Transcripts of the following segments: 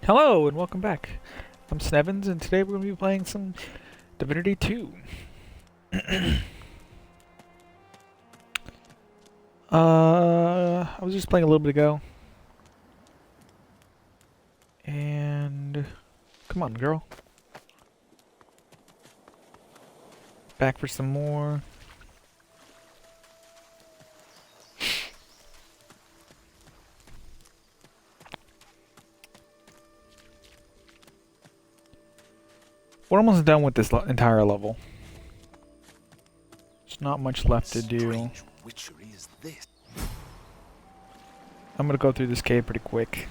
Hello and welcome back. I'm Snevins and today we're going to be playing some Divinity 2. I was just playing a little bit ago. And come on, girl. Back for some more. We're almost done with this entire level. There's not much left to do. Witchery is this? I'm gonna go through this cave pretty quick.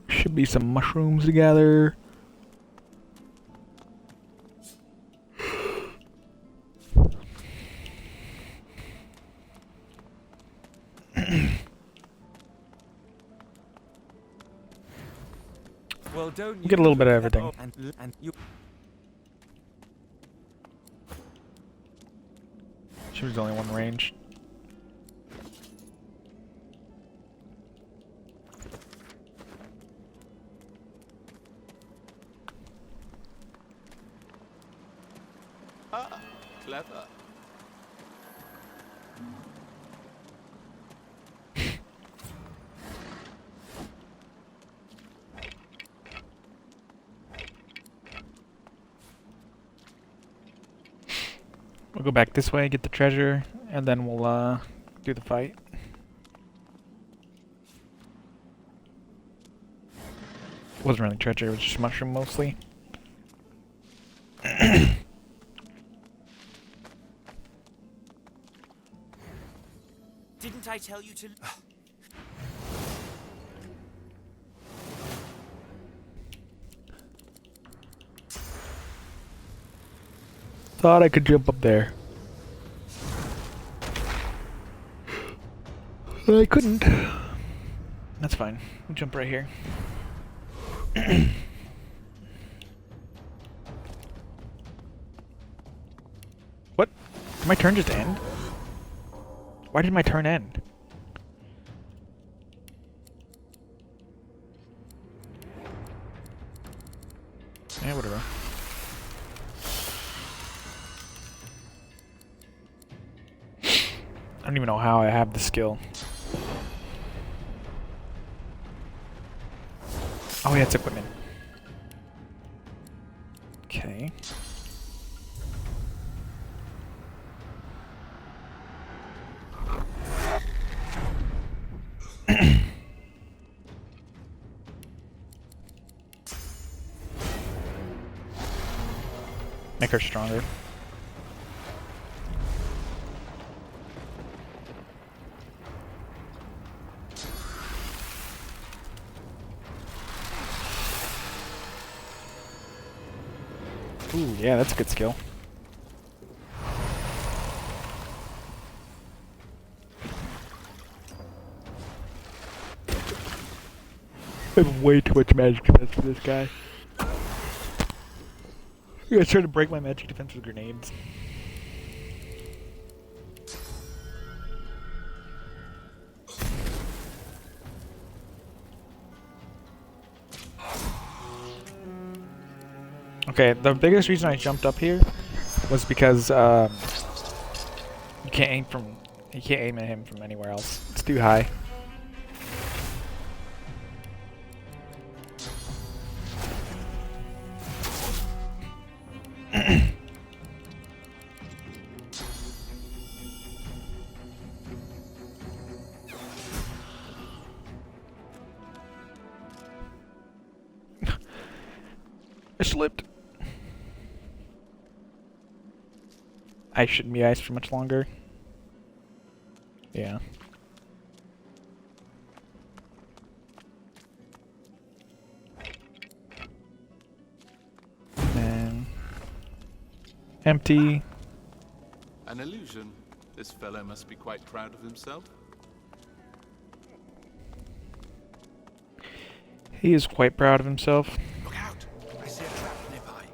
Should be some mushrooms to gather. Well, don't We'll get a little bit of everything. And you She was only one range. clever. We'll go back this way, get the treasure, and then we'll do the fight. It wasn't really treasure, it was just mushroom mostly. Didn't I tell you to? Thought I could jump up there. But I couldn't. That's fine. We'll jump right here. What? Did my turn just end? Why did my turn end? Yeah, whatever. I don't even know how I have the skill. Oh yeah, it's equipment. Okay. Make her stronger. Ooh, yeah, that's a good skill. I have way too much magic defense for this guy. I'm gonna try to break my magic defense with grenades. Okay, the biggest reason I jumped up here was because you can't aim at him from anywhere else. It's too high. I slipped. I shouldn't be iced for much longer. Yeah. And empty. An illusion. This fellow must be quite proud of himself. He is quite proud of himself. Look out! I see a trap nearby.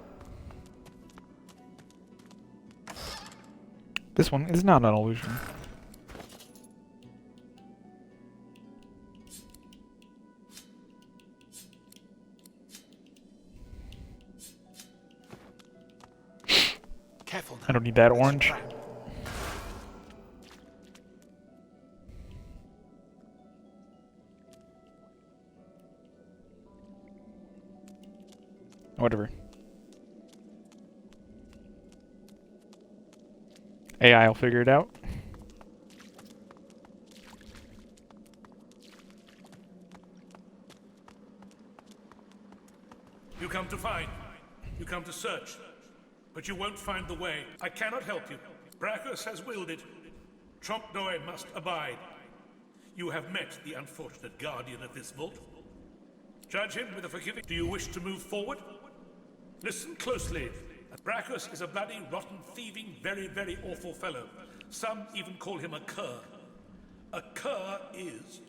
This one is not an illusion. Careful now. I don't need that There's a orange. trap. Whatever. AI will figure it out. You come to find. You come to search. But you won't find the way. I cannot help you. Brachus has willed it. Trompe-l'oeil must abide. You have met the unfortunate guardian of this vault. Judge him with a forgiving. Do you wish to move forward? Listen closely. Brachus is a bloody, rotten, thieving, very, very awful fellow. Some even call him a cur. A cur is...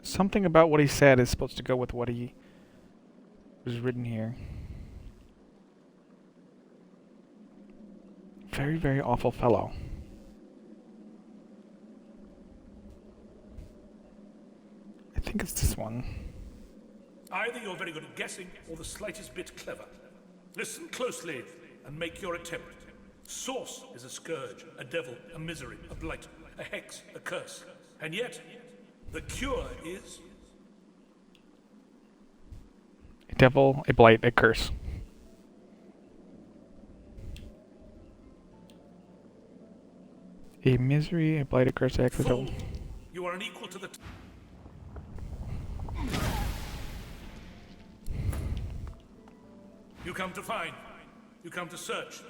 Something about what he said is supposed to go with what he was written here. Very, very awful fellow. I think it's this one. Either you're very good at guessing or the slightest bit clever. Listen closely and make your attempt. Source is a scourge, a devil, a misery, a blight, a hex, a curse. And yet, the cure is... A devil, a blight, a curse. A misery, a blight, a curse, a hex, a devil. Fool! You are unequal to the... You come to find. You come to search.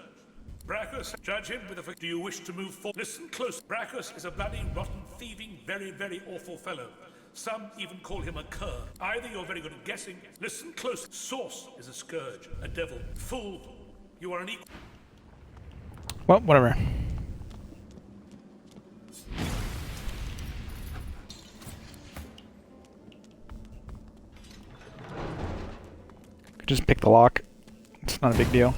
Brachus, judge him with a... Do you wish to move forward? Listen close. Brachus is a bloody, rotten, thieving, very, very awful fellow. Some even call him a cur. Either you're very good at guessing. Listen close. Source is a scourge, a devil. Fool! You are unequal... Well, whatever. Could just pick the lock. It's not a big deal.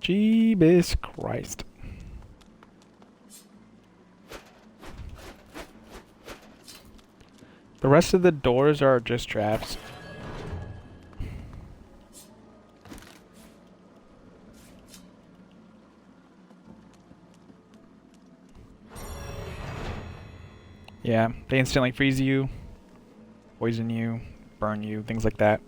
Jeebus Christ. The rest of the doors are just traps. Yeah, they instantly freeze you, poison you, burn you, things like that.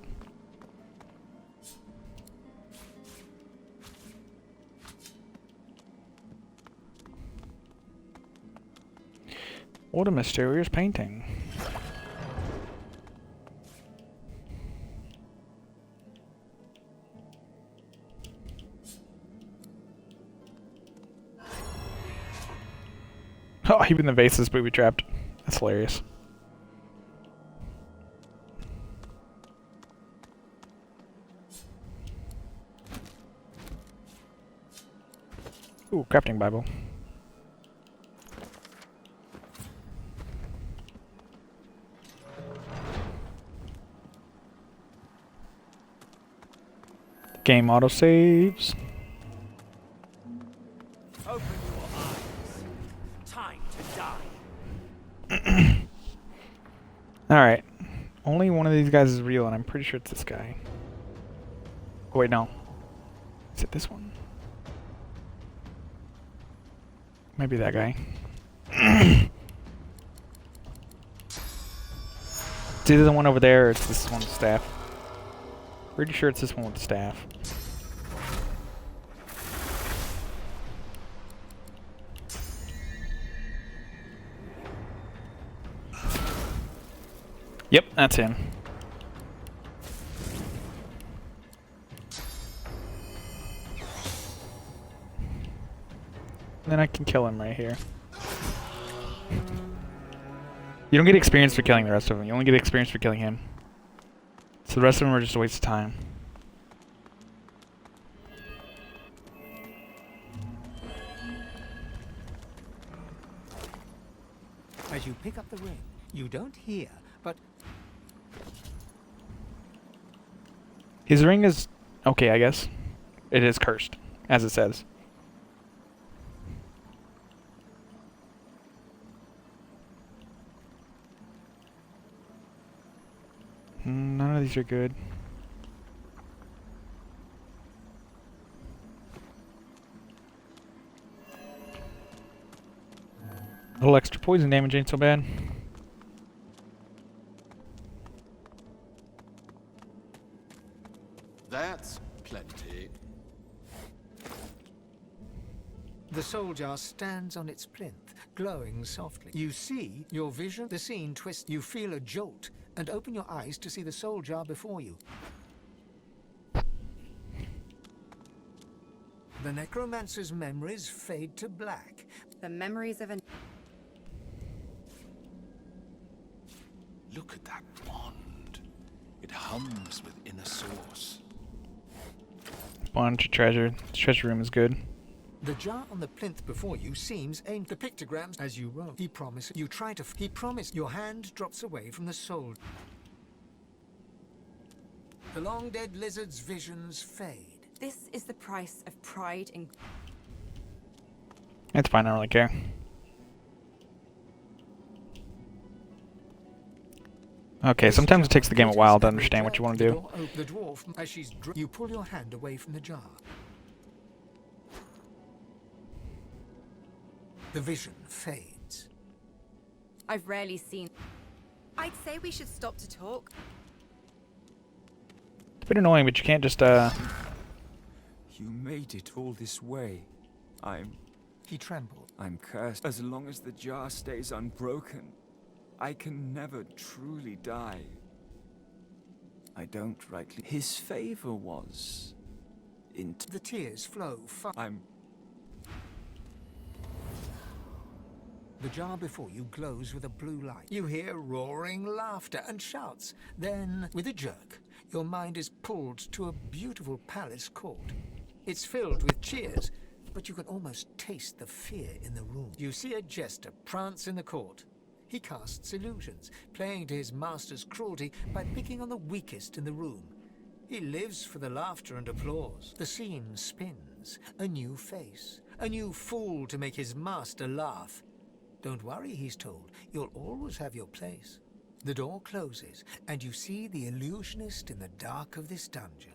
What a mysterious painting. Oh, even the vase is booby trapped. That's hilarious. Ooh, crafting Bible. Game autosaves. Open your eyes. Time to die. Alright. Only one of these guys is real, and I'm pretty sure it's this guy. Oh, wait, no. Is it this one? Maybe that guy. It's either the one over there or it's this one with the staff. Pretty sure it's this one with the staff. Yep, that's him. And then I can kill him right here. You don't get experience for killing the rest of them. You only get experience for killing him. So the rest of them are just a waste of time. As you pick up the ring, you don't hear, but His ring is okay, I guess. It is cursed, as it says. None of these are good. A little extra poison damage ain't so bad. That's plenty. The soul jar stands on its plinth, glowing softly. You see your vision, the scene twists. You feel a jolt and open your eyes to see the soul jar before you. The necromancer's memories fade to black. The memories of an... Look at that wand. It hums with inner source. Bunch of treasure. This treasure room is good. The jar on the plinth before you seems aimed the pictograms as you roll. He promises. You try to. He promised. Your hand drops away from the soul. The long dead lizard's visions fade. This is the price of pride and... It's fine, I don't really care. Okay, sometimes it takes the game a while to understand what you want to do. The dwarf, as you pull your hand away from the jar. The vision fades. I've rarely seen... I'd say we should stop to talk. It's a bit annoying, but you can't just, You made it all this way. He trembled. I'm cursed. As long as the jar stays unbroken, I can never truly die. I don't rightly... His favor was... The tears flow far. The jar before you glows with a blue light. You hear roaring laughter and shouts. Then, with a jerk, your mind is pulled to a beautiful palace court. It's filled with cheers, but you can almost taste the fear in the room. You see a jester prance in the court. He casts illusions, playing to his master's cruelty by picking on the weakest in the room. He lives for the laughter and applause. The scene spins. A new face. A new fool to make his master laugh. Don't worry, he's told. You'll always have your place. The door closes, and you see the illusionist in the dark of this dungeon.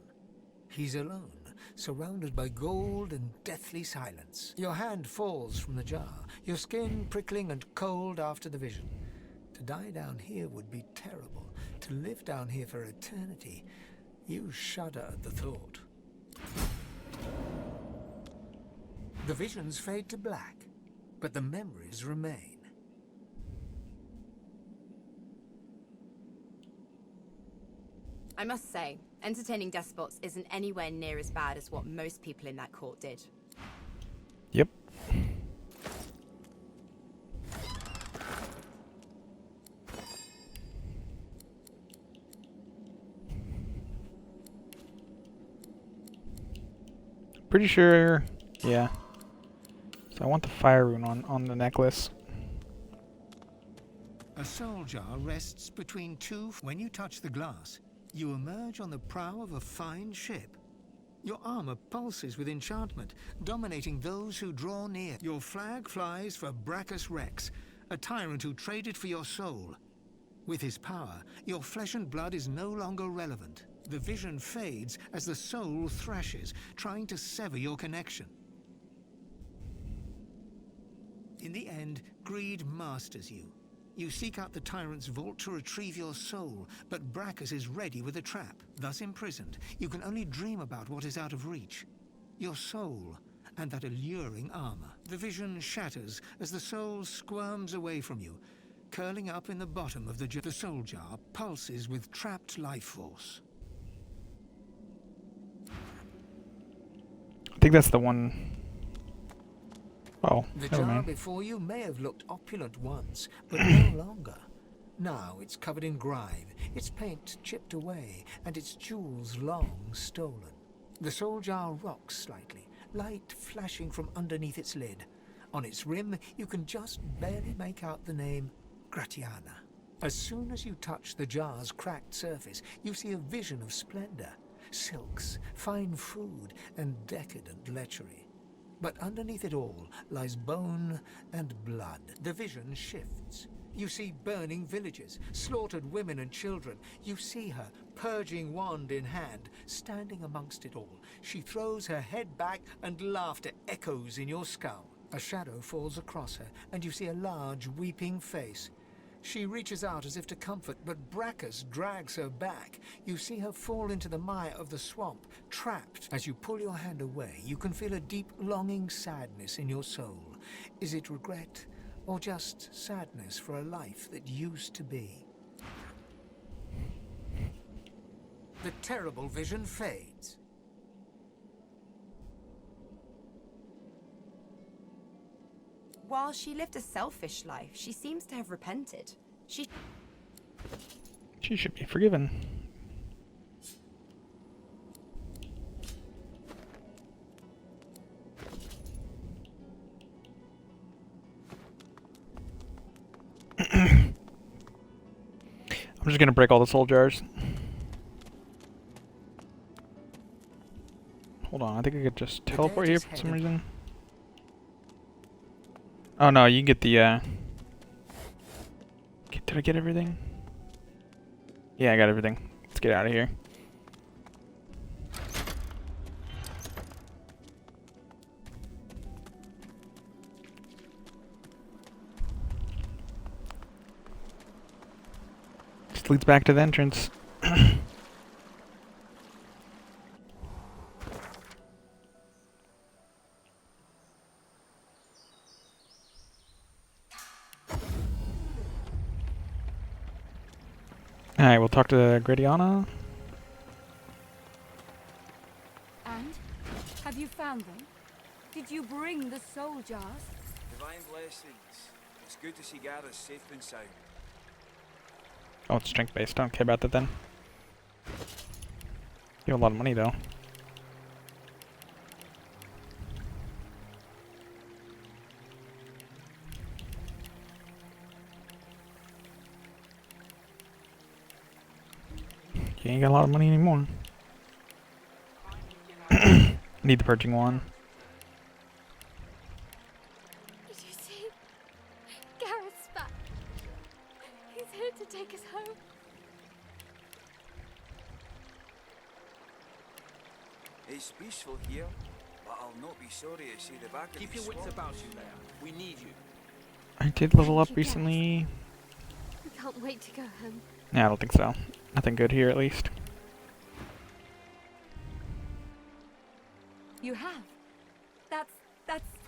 He's alone, surrounded by gold and deathly silence. Your hand falls from the jar, your skin prickling and cold after the vision. To die down here would be terrible. To live down here for eternity, you shudder at the thought. The visions fade to black, but the memories remain. I must say, entertaining despots isn't anywhere near as bad as what most people in that court did. Yep. Pretty sure, yeah. So I want the fire rune on the necklace. A soul jar rests between two. When you touch the glass, you emerge on the prow of a fine ship. Your armor pulses with enchantment, dominating those who draw near. Your flag flies for Brachus Rex, a tyrant who traded for your soul. With his power, your flesh and blood is no longer relevant. The vision fades as the soul thrashes, trying to sever your connection. In the end, greed masters you. You seek out the tyrant's vault to retrieve your soul, but Brachus is ready with a trap. Thus imprisoned, you can only dream about what is out of reach. Your soul, and that alluring armor. The vision shatters as the soul squirms away from you, curling up in the bottom of the jar. The soul jar pulses with trapped life force. I think that's the one. Oh, The never jar mind. before you may have looked opulent once, but no longer. Now it's covered in grime, its paint chipped away, and its jewels long stolen. The soul jar rocks slightly, light flashing from underneath its lid. On its rim, you can just barely make out the name Gratiana. As soon as you touch the jar's cracked surface, you see a vision of splendor. silks, fine food, and decadent lechery. But underneath it all lies bone and blood. The vision shifts. You see burning villages, slaughtered women and children. You see her, purging wand in hand, standing amongst it all. She throws her head back and laughter echoes in your skull. A shadow falls across her, and you see a large, weeping face. She reaches out as if to comfort, but Bracchus drags her back. You see her fall into the mire of the swamp, trapped. As you pull your hand away, you can feel a deep, longing sadness in your soul. Is it regret, or just sadness for a life that used to be? The terrible vision fades. While she lived a selfish life, she seems to have repented. She should be forgiven. I'm just gonna break all the soul jars. Hold on, I think I could just teleport here for some reason. Oh no, you can get the did I get everything? Yeah, I got everything. Let's get out of here. Just leads back to the entrance. Alright, we'll talk to Gradiana. And? Have you found them? Did you bring the soul jars? Divine blessings. It's good to see Gareth safe and sound. Oh, it's strength based. Don't care about that then. You have a lot of money though. You ain't got a lot of money anymore. Need the purging one. Did you see? Gareth's back. He's here to take us home. It's peaceful here, but I'll not be sorry to see the back of Keep your wits about you there. We need you. I did level up recently. We can't wait to go home. Yeah, I don't think so. Nothing good here, at least. You have? That's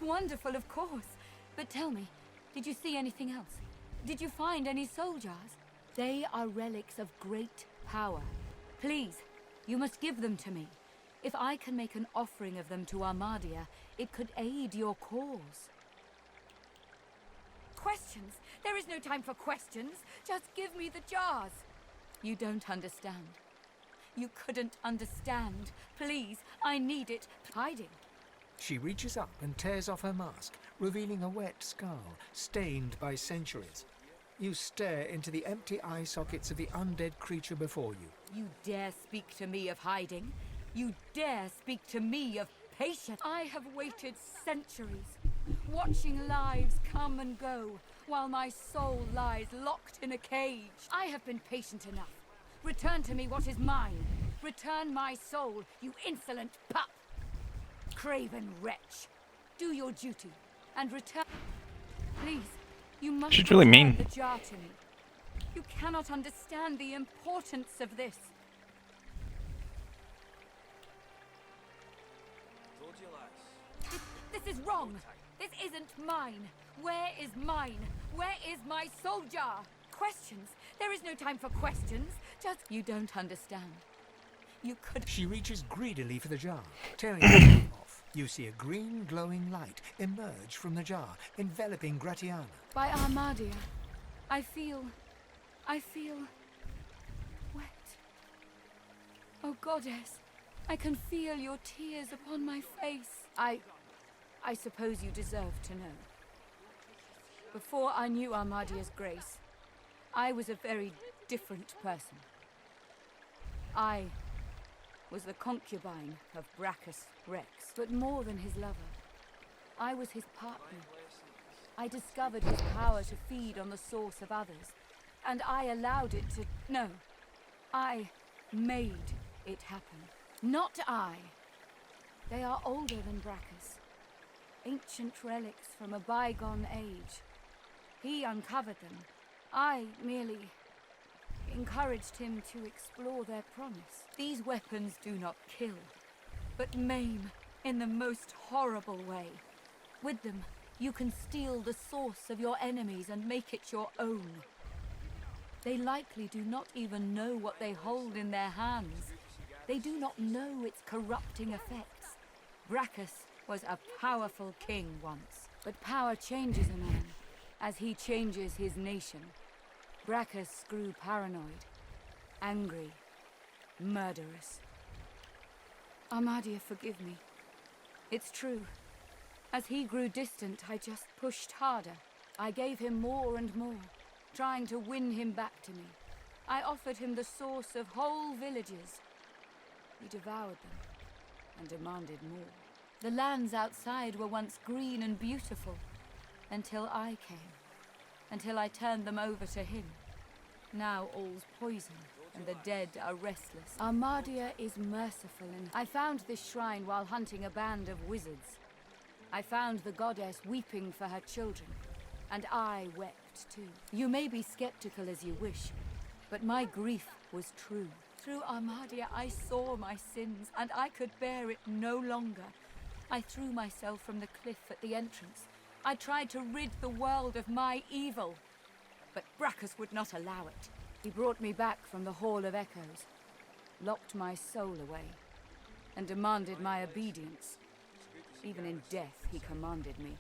wonderful, of course. But tell me, did you see anything else? Did you find any soul jars? They are relics of great power. Please, you must give them to me. If I can make an offering of them to Armadia, it could aid your cause. Questions? There is no time for questions. Just give me the jars. You don't understand. You couldn't understand. Please, I need it. Hiding. She reaches up and tears off her mask, revealing a wet skull, stained by centuries. You stare into the empty eye sockets of the undead creature before you. You dare speak to me of hiding? You dare speak to me of patience? I have waited centuries, watching lives come and go, while my soul lies locked in a cage. I have been patient enough. Return to me what is mine. Return my soul, you insolent pup. Craven wretch. Do your duty, and return. Please, you must She's really return mean. the jar to me. You cannot understand the importance of this. Told you, lass. This is wrong. This isn't mine. Where is mine? Where is my soul jar? Questions. There is no time for questions. Just you don't understand. You could. She reaches greedily for the jar, tearing it off. You see a green glowing light emerge from the jar, enveloping Gratiana. By Armadia, I feel wet. Oh goddess, I can feel your tears upon my face. I suppose you deserve to know. Before I knew Armadia's grace, I was a very different person. I was the concubine of Brachus Rex, but more than his lover. I was his partner. I discovered his power to feed on the source of others, and I allowed it to... No, I made it happen. Not I. They are older than Brachus. Ancient relics from a bygone age. He uncovered them. I merely encouraged him to explore their promise. These weapons do not kill, but maim in the most horrible way. With them, you can steal the source of your enemies and make it your own. They likely do not even know what they hold in their hands. They do not know its corrupting effects. Brachus was a powerful king once, but power changes a man as he changes his nation. Brachus grew paranoid, angry, murderous. Armadia, forgive me. It's true. As he grew distant, I just pushed harder. I gave him more and more, trying to win him back to me. I offered him the source of whole villages. He devoured them and demanded more. The lands outside were once green and beautiful, until I came. Until I turned them over to him. Now all's poison, and the dead are restless. Armadia is merciful, and I found this shrine while hunting a band of wizards. I found the goddess weeping for her children, and I wept too. You may be skeptical as you wish, but my grief was true. Through Armadia I saw my sins, and I could bear it no longer. I threw myself from the cliff at the entrance. I tried to rid the world of my evil, but Brachus would not allow it. He brought me back from the Hall of Echoes, locked my soul away, and demanded my obedience. Even in death, he commanded me.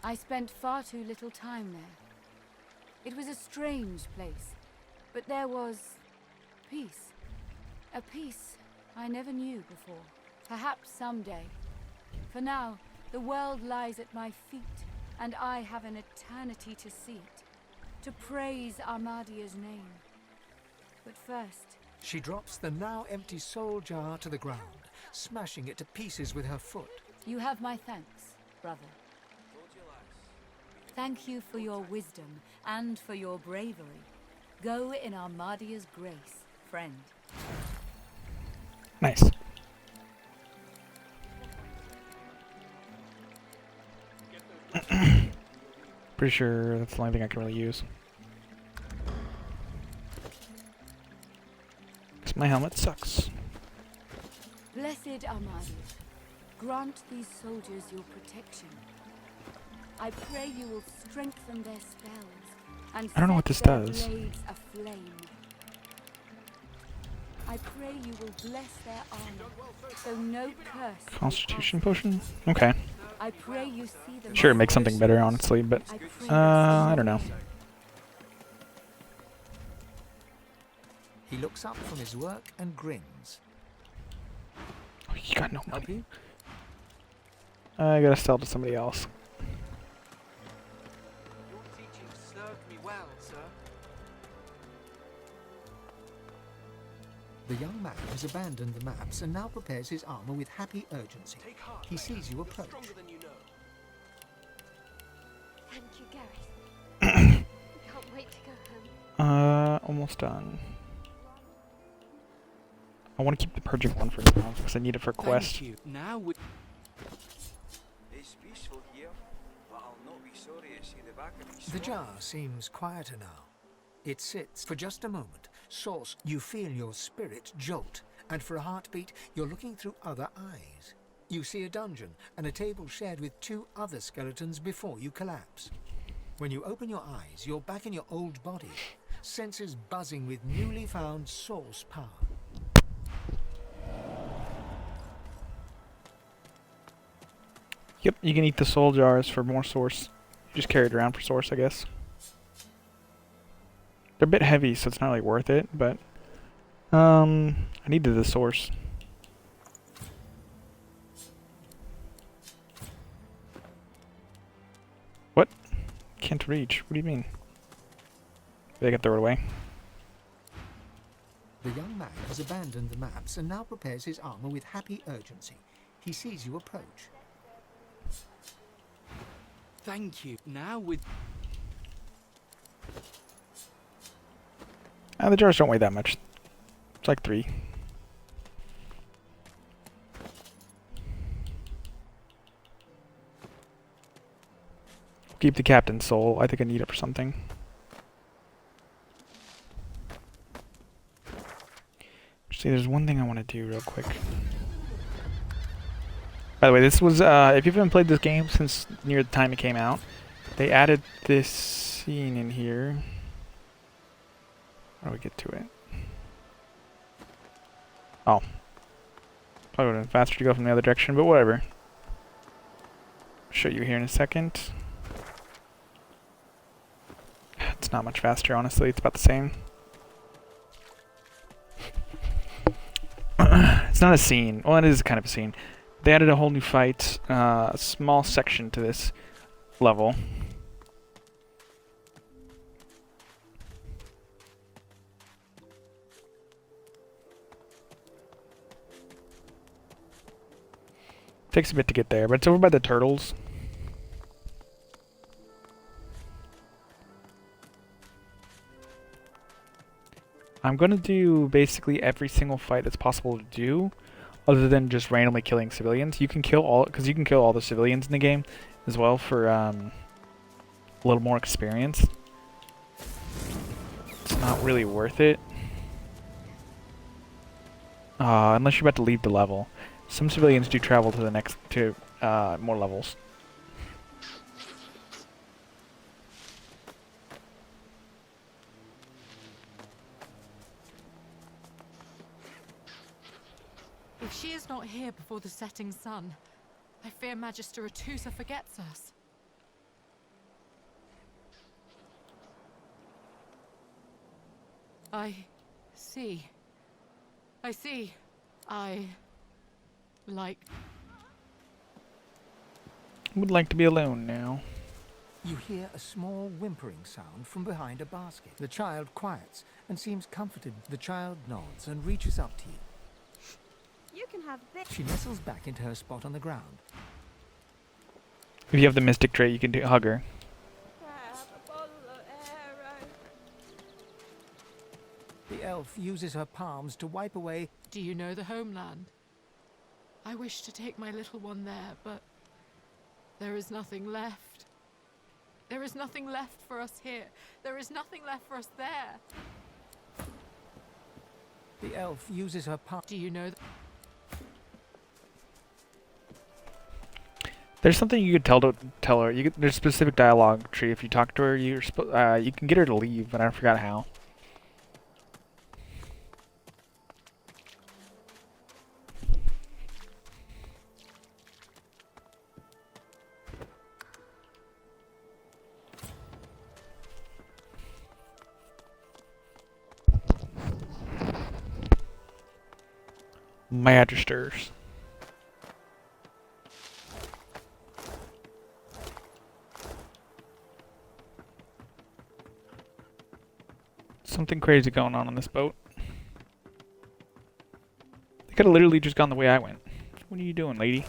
I spent far too little time there. It was a strange place, but there was peace. A peace I never knew before. Perhaps someday. For now, the world lies at my feet, and I have an eternity to see it, to praise Armadia's name. But first... She drops the now empty soul jar to the ground, smashing it to pieces with her foot. You have my thanks, brother. Thank you for your wisdom and for your bravery. Go in Armadia's grace, friend. Nice. Pretty sure that's the only thing I can really use. Because my helmet sucks. Blessed Armadia, grant these soldiers your protection. I pray you will strengthen their spells and I don't know what this set their does. blades aflame. I pray you will bless their armor, so no curse. Constitution potion? Okay. I pray you see them. Sure, it makes something better, honestly, but I don't know. He looks up from his work and grins. Oh, you got no Help money. you? I gotta sell to somebody else. Your teaching served me well, sir. The young man has abandoned the maps and now prepares his armor with happy urgency. Take heart, He lad. sees you You're approach. stronger than you know. Thank you, Gareth. Can't wait to go home. Almost done. I want to keep the purging one for now, because I need it for quest. Thank you. Now we... It's peaceful here, but I'll not be sorry to see the back of me. The jar seems quieter now. It sits for just a moment. Source, you feel your spirit jolt, and for a heartbeat, you're looking through other eyes. You see a dungeon and a table shared with two other skeletons before you collapse. When you open your eyes, you're back in your old body, senses buzzing with newly found source power. Yep, you can eat the soul jars for more source. You just carry it around for source, I guess. They're a bit heavy, so it's not really worth it, but I needed the source. What? Can't reach. What do you mean? They can throw it away. The young man has abandoned the maps and now prepares his armor with happy urgency. He sees you approach. Thank you. Now with... The jars don't weigh that much. It's like 3. Keep the captain's soul. I think I need it for something. See, there's one thing I want to do real quick. By the way, this was, if you haven't played this game since near the time it came out, they added this scene in here. How do we get to it? Oh. Probably would have been faster to go from the other direction, but whatever. I'll show you here in a second. It's not much faster, honestly. It's about the same. It's not a scene. Well, it is kind of a scene. They added a whole new fight, a small section to this level. Takes a bit to get there, but it's over by the turtles. I'm gonna do basically every single fight that's possible to do, other than just randomly killing civilians. You can kill all, because you can kill all the civilians in the game as well for a little more experience. It's not really worth it, unless you're about to leave the level. Some civilians do travel to the next more levels. If she is not here before the setting sun, I fear Magister Atusa forgets us. I see. I Would like to be alone now. You hear a small whimpering sound from behind a basket. The child quiets and seems comforted. The child nods and reaches up to you. You can have this. She nestles back into her spot on the ground. If you have the mystic trait, you can hug her. Have a bottle of arrow. The elf uses her palms to wipe away. Do you know the homeland? I wish to take my little one there, but there is nothing left. There is nothing left for us here. There is nothing left for us there. The elf uses her palms. Do you know? There's something you could tell her. There's a specific dialogue tree. If you talk to her, you can get her to leave, but I forgot how. Magisters. Something crazy going on this boat. They could have literally just gone the way I went. What are you doing, lady?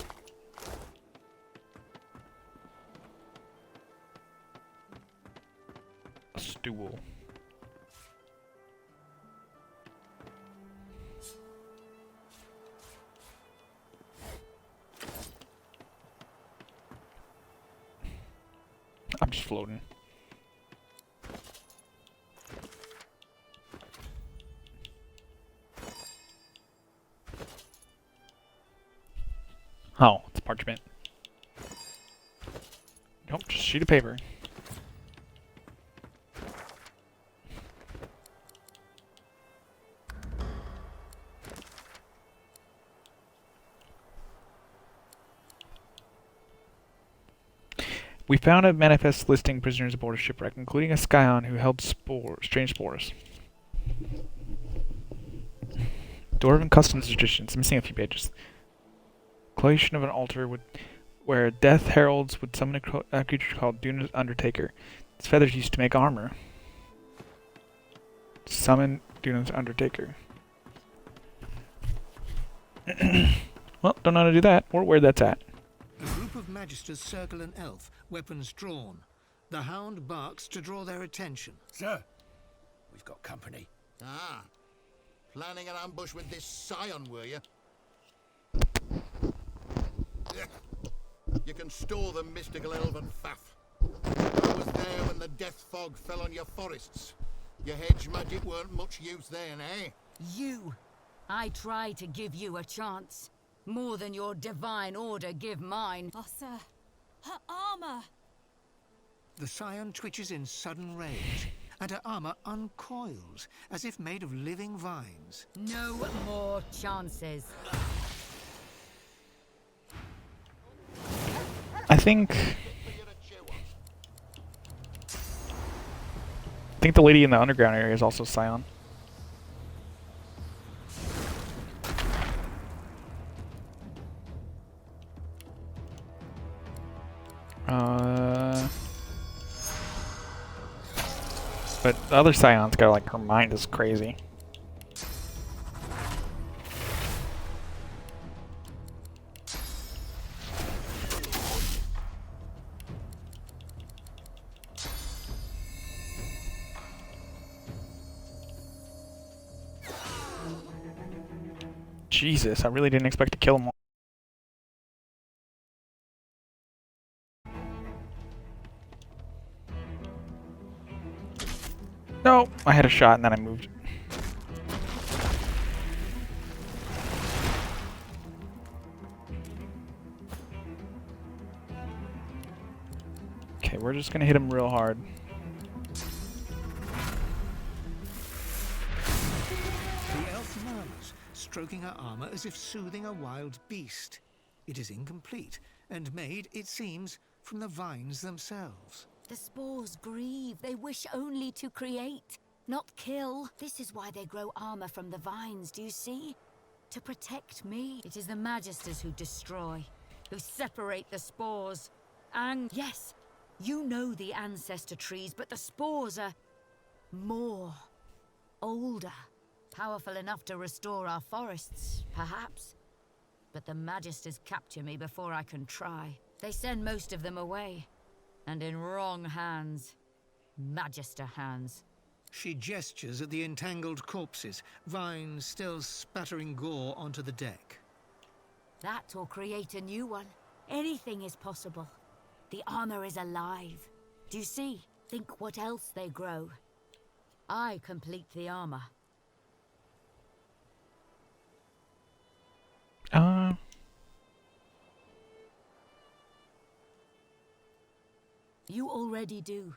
A stool. I'm just floating. Oh, it's parchment. Nope, just a sheet of paper. We found a manifest listing prisoners aboard a shipwreck, including a Scion who held strange spores. Dwarven customs traditions. I'm missing a few pages. Creation of an altar where death heralds would summon a creature called Duna's Undertaker. Its feathers used to make armor. Summon Duna's Undertaker. Well, don't know how to do that, or where that's at. A group of magisters circle an elf, weapons drawn. The hound barks to draw their attention. Sir, we've got company. Ah, planning an ambush with this scion, were you? You can store the mystical elven faff. I was there when the death fog fell on your forests. Your hedge magic weren't much use then, eh? You! I tried to give you a chance. More than your divine order give mine. Oh, sir. Her armor! The scion twitches in sudden rage, and her armor uncoils, as if made of living vines. No more chances. I think the lady in the underground area is also Scion. But the other Scion's got, like, her mind is crazy. Jesus, I really didn't expect to kill him all. No, I had a shot and then I moved. Okay, we're just gonna hit him real hard. The elf murmurs, stroking her armor as if soothing a wild beast. It is incomplete, and made, it seems, from the vines themselves. The spores grieve. They wish only to create, not kill. This is why they grow armor from the vines, do you see? To protect me. It is the magisters who destroy, who separate the spores. And yes, you know the ancestor trees, but the spores are more, older, powerful enough to restore our forests, perhaps. But the magisters capture me before I can try. They send most of them away. And in wrong hands. Magister hands. She gestures at the entangled corpses, vines still spattering gore onto the deck. That or create a new one. Anything is possible. The armor is alive. Do you see? Think what else they grow. I complete the armor. You already do.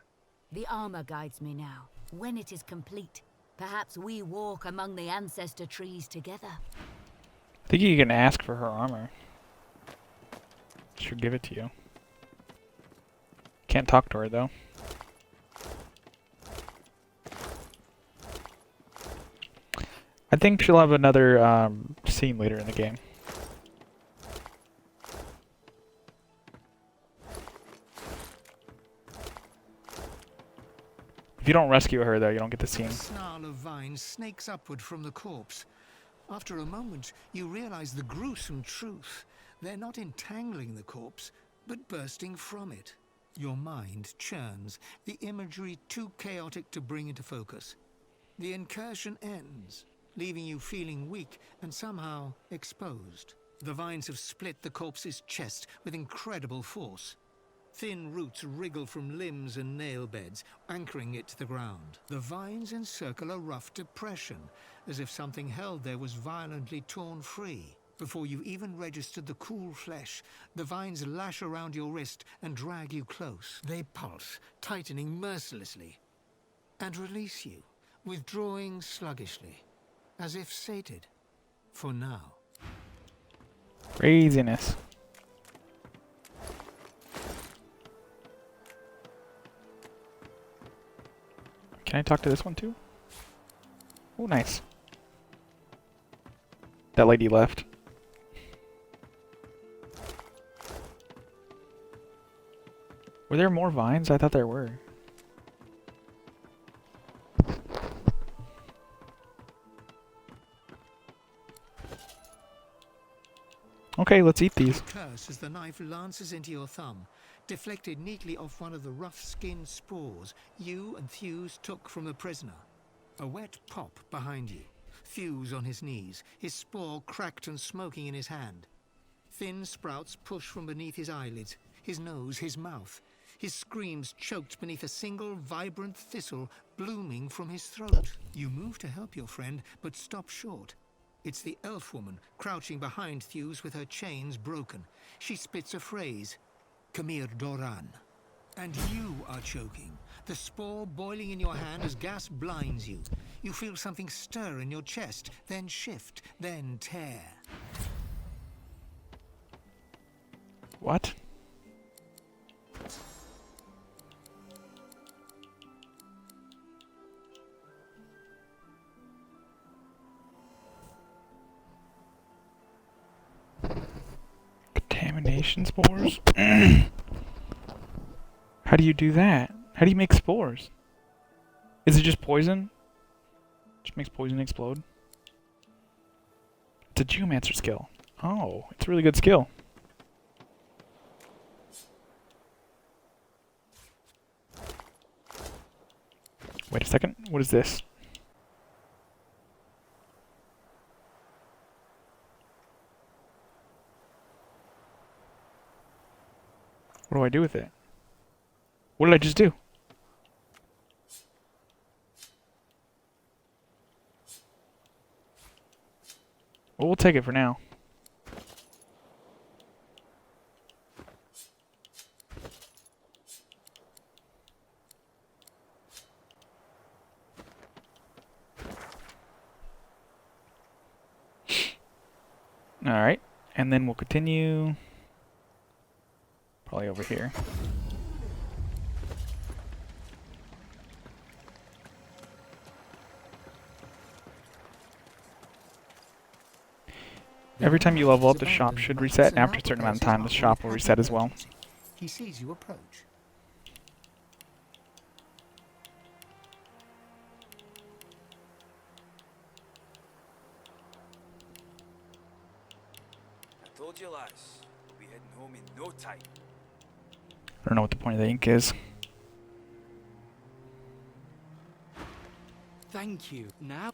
The armor guides me now. When it is complete, perhaps we walk among the ancestor trees together. I think you can ask for her armor. She'll give it to you. Can't talk to her though. I think she'll have another scene later in the game. If you don't rescue her though, you don't get the scene. A snarl of vines snakes upward from the corpse. After a moment, you realize the gruesome truth. They're not entangling the corpse, but bursting from it. Your mind churns, the imagery too chaotic to bring into focus. The incursion ends, leaving you feeling weak and somehow exposed. The vines have split the corpse's chest with incredible force. Thin roots wriggle from limbs and nail beds, anchoring it to the ground. The vines encircle a rough depression, as if something held there was violently torn free. Before you even registered the cool flesh, the vines lash around your wrist and drag you close. They pulse, tightening mercilessly, and release you, withdrawing sluggishly, as if sated. For now. Craziness. Can I talk to this one too? Oh, nice. That lady left. Were there more vines? I thought there were. Okay, let's eat these. Curse as the knife lances into your thumb, deflected neatly off one of the rough-skinned spores you and Thews took from the prisoner. A wet pop behind you. Thews on his knees, his spore cracked and smoking in his hand. Thin sprouts push from beneath his eyelids, his nose, his mouth. His screams choked beneath a single vibrant thistle blooming from his throat. You move to help your friend, but stop short. It's the elf woman crouching behind Thews with her chains broken. She spits a phrase, Kamir Doran. And you are choking, the spore boiling in your hand as gas blinds you. You feel something stir in your chest, then shift, then tear. What? Contamination spores? How do you do that? How do you make spores? Is it just poison? Just makes poison explode? It's a geomancer skill. Oh, it's a really good skill. Wait a second, what is this? What do I do with it? What did I just do? Well, we'll take it for now. Alright, and then we'll continue probably over here. Every time you level up, the shop should reset, and after a certain amount of time, the shop will reset as well. He sees you approach. I told you, lads, we'll be heading home in no time. I don't know what the point of the ink is. Thank you. Now.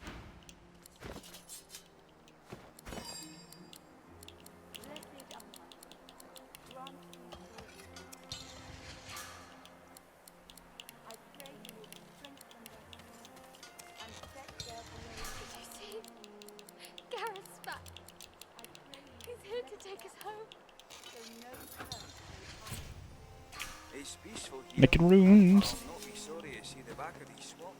It's peaceful here. Making runes. I'll not be sorry to see the back of these swamps.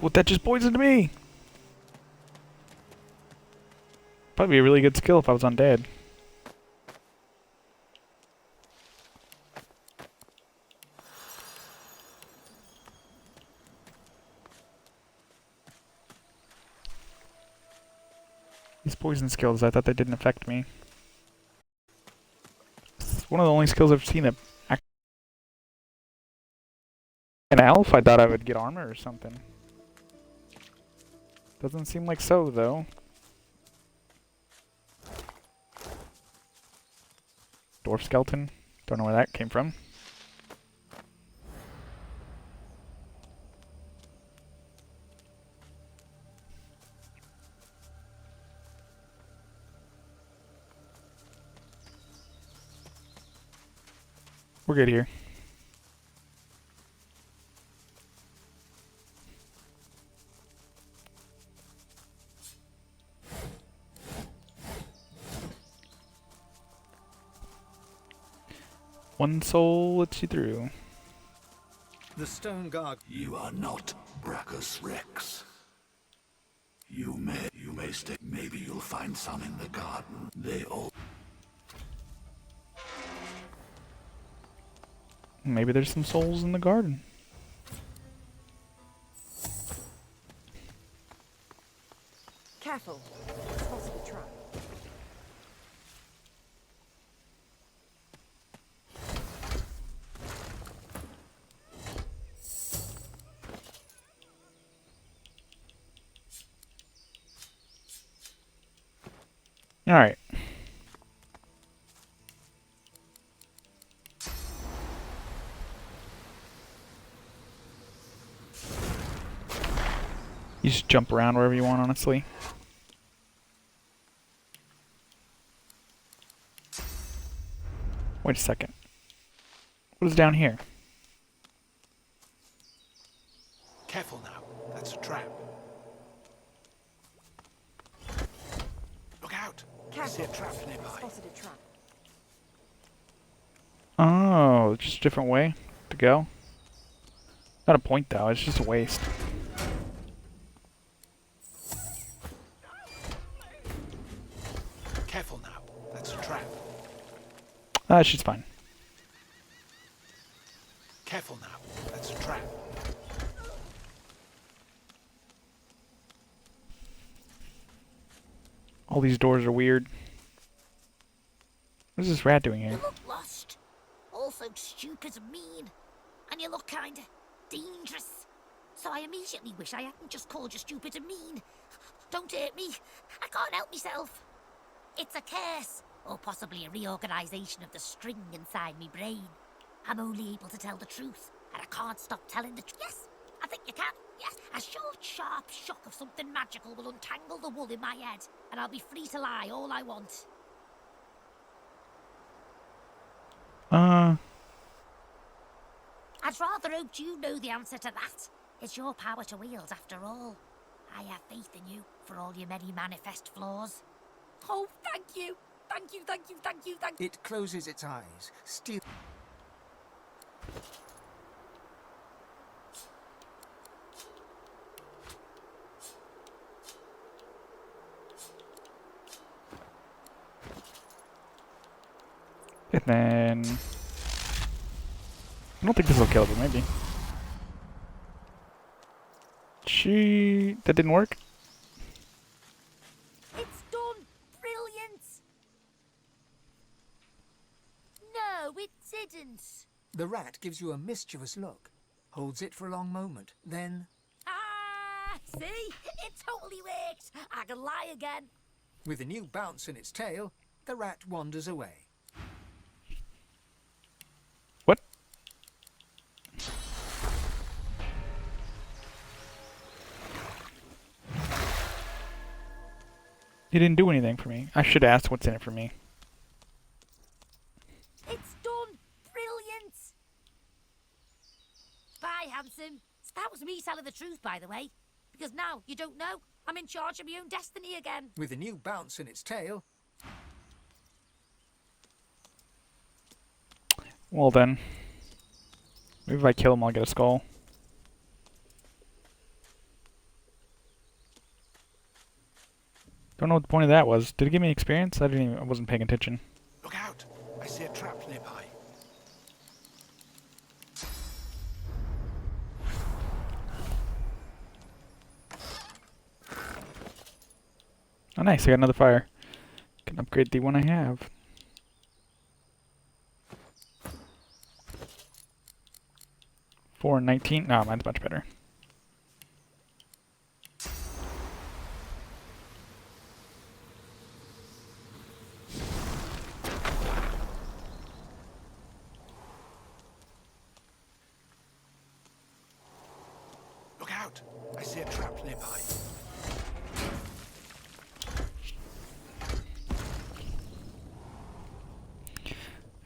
What, that just poisoned me? Probably a really good skill if I was undead. These poison skills, I thought they didn't affect me. It's one of the only skills I've seen that an elf, I thought I would get armor or something. Doesn't seem like so, though. Dwarf skeleton. Don't know where that came from. We're good here. One soul lets you through. The stone guard. You are not Brachus Rex. You may stay. Maybe you'll find some in the garden. They all. Maybe there's some souls in the garden. Careful. It's possibly trap. Alright. You just jump around wherever you want, honestly. Wait a second. What is down here? Careful now. That's a trap. Look out. I see a trap nearby. Spotted a trap. Oh, just a different way to go. Not a point though, it's just a waste. Careful now. That's a trap. She's fine. Careful now. That's a trap. All these doors are weird. What is this rat doing here? You look lost. Also stupid and mean. And you look kinda dangerous. So I immediately wish I hadn't just called you stupid and mean. Don't hurt me. I can't help myself. It's a curse. Or possibly a reorganisation of the string inside me brain. I'm only able to tell the truth. And I can't stop telling the truth. Yes, I think you can. Yes, a short, sharp shock of something magical will untangle the wool in my head. And I'll be free to lie all I want. Uh... I'd rather hoped you know the answer to that. It's your power to wield, after all. I have faith in you, for all your many manifest flaws. Oh, thank you! Thank you, thank you, thank you, thank you! It closes its eyes, still... And then... I don't think this will kill it, but maybe. That didn't work? It's done! Brilliant! No, it didn't. The rat gives you a mischievous look, holds it for a long moment, then... Ah! See? It totally worked! I can lie again. With a new bounce in its tail, the rat wanders away. What? He didn't do anything for me. I should ask what's in it for me. It's done! Brilliant! Bye, handsome. That was me telling the truth, by the way. Because now, you don't know, I'm in charge of my own destiny again. With a new bounce in its tail... Well then. Maybe if I kill him I'll get a skull. Don't know what the point of that was. Did it give me experience? I wasn't paying attention. Look out. I see a trap nearby. Oh nice, I got another fire. Can upgrade the one I have. Four and 19? No, mine's much better. Look out. I see a trap nearby.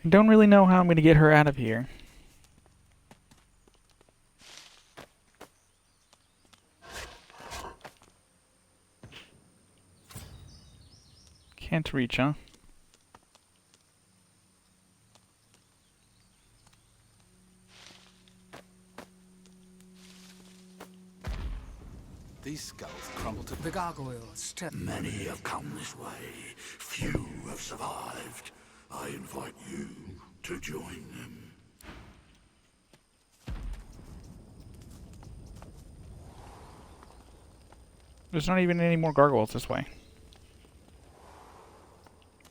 I don't really know how I'm going to get her out of here. Can't reach, huh? These skulls crumble to... The gargoyles... Many have come this way. Few have survived. I invite you to join them. There's not even any more gargoyles this way.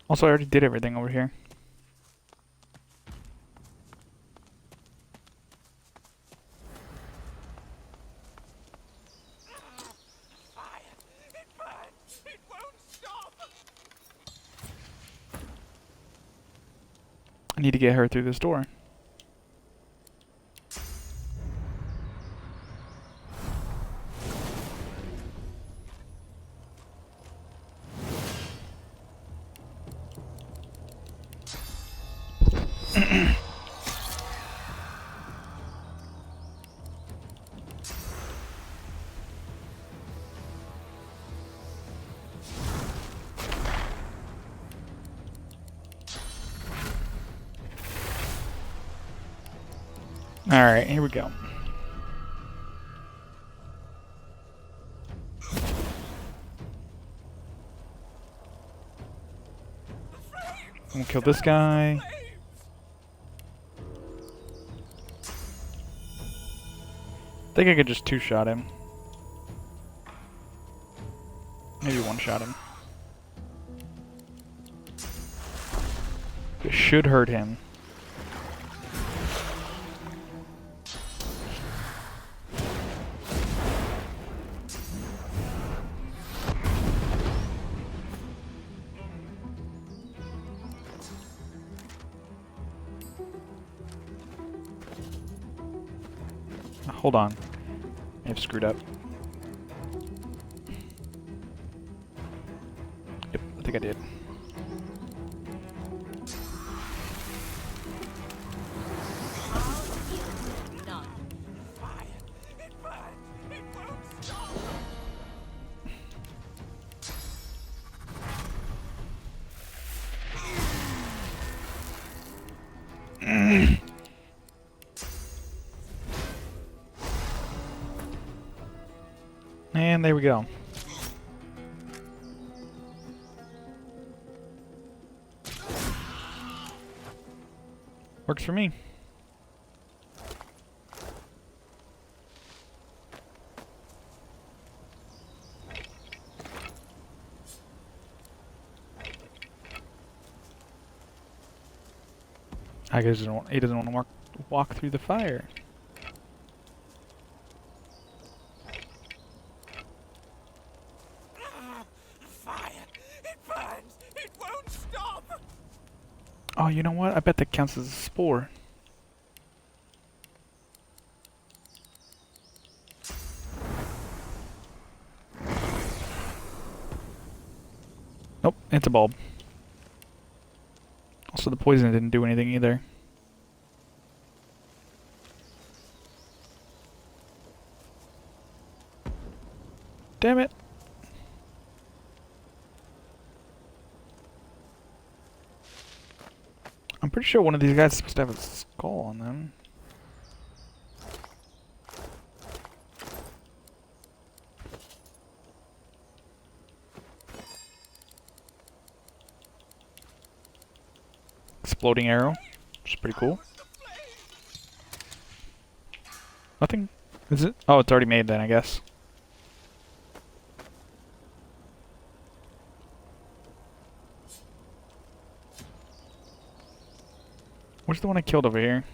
Also, I already did everything over here. need to get her through this door. Alright, here we go. We'll kill this guy. I think I could just two-shot him. Maybe one-shot him. It should hurt him. Hold on. I have screwed up. Yep, I think I did. And there we go. Works for me. I guess he doesn't want to walk through the fire. Oh, you know what? I bet that counts as a spore. Nope, it's a bulb. Also, the poison didn't do anything either. Damn it! I'm pretty sure one of these guys is supposed to have a skull on them. Exploding arrow, which is pretty cool. Nothing? Is it? Oh, it's already made then, I guess. Where's the one I killed over here?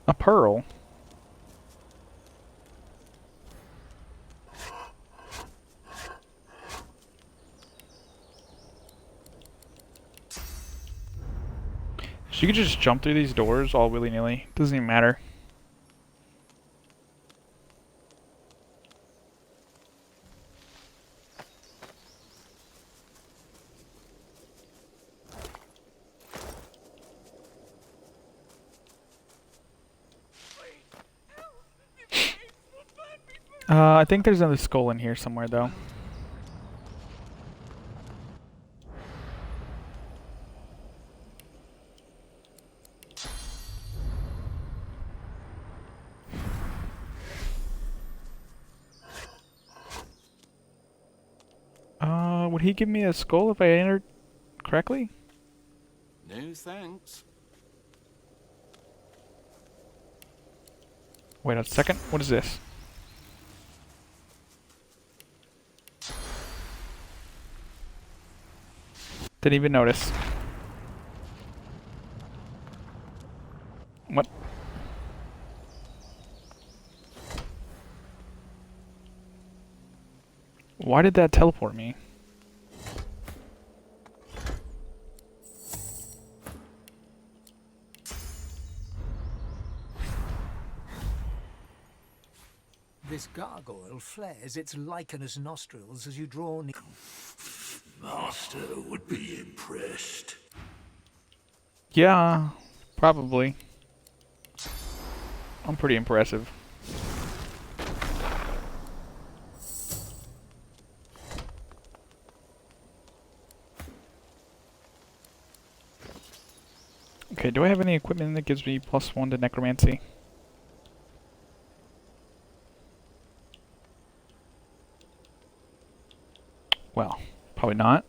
A pearl. So you can just jump through these doors all willy-nilly. Doesn't even matter. I think there's another skull in here somewhere, though. Would he give me a skull if I entered correctly? No thanks. Wait a second. What is this? Didn't even notice. What? Why did that teleport me? This gargoyle flares its lichenous nostrils as you draw near. Master would be impressed. Yeah, probably. I'm pretty impressive. Okay, do I have any equipment that gives me +1 to necromancy? Well, probably not.